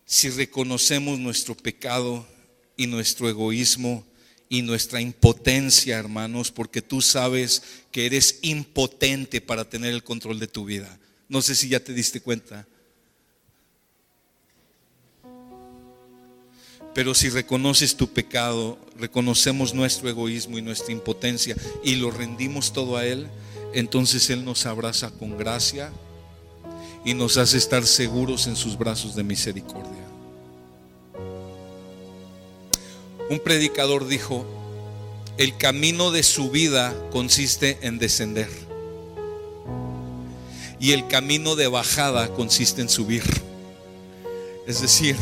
Si reconocemos nuestro pecado y nuestro egoísmo y nuestra impotencia, hermanos, porque tú sabes que eres impotente para tener el control de tu vida. No sé si ya te diste cuenta. Pero si reconoces tu pecado, reconocemos nuestro egoísmo y nuestra impotencia y lo rendimos todo a Él, entonces Él nos abraza con gracia y nos hace estar seguros en sus brazos de misericordia. Un predicador dijo, el camino de subida consiste en descender y el camino de bajada consiste en subir. Es decir,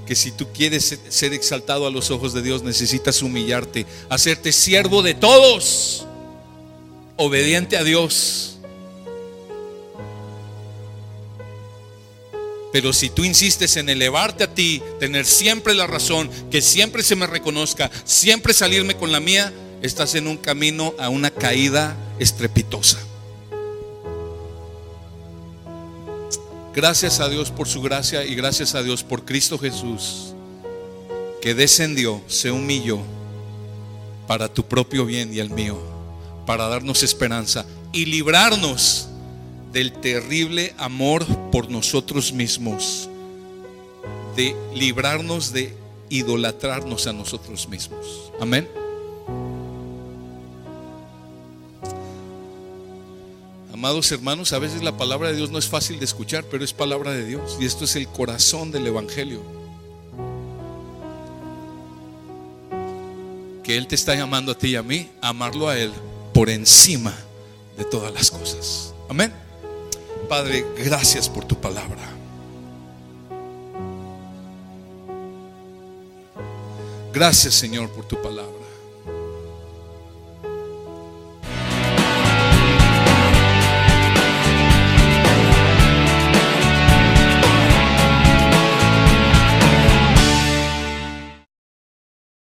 que si tú quieres ser exaltado a los ojos de Dios, necesitas humillarte, hacerte siervo de todos, obediente a Dios. Pero si tú insistes en elevarte a ti, tener siempre la razón, que siempre se me reconozca, siempre salirme con la mía, estás en un camino a una caída estrepitosa. Gracias a Dios por su gracia y gracias a Dios por Cristo Jesús, que descendió, se humilló para tu propio bien y el mío, para darnos esperanza y librarnos del terrible amor por nosotros mismos, de librarnos de idolatrarnos a nosotros mismos. Amén. Amados hermanos, a veces la palabra de Dios no es fácil de escuchar, pero es palabra de Dios, y esto es el corazón del evangelio, que Él te está llamando a ti y a mí a amarlo a Él por encima de todas las cosas. Amén. Padre, gracias por tu palabra. Gracias, Señor, por tu palabra.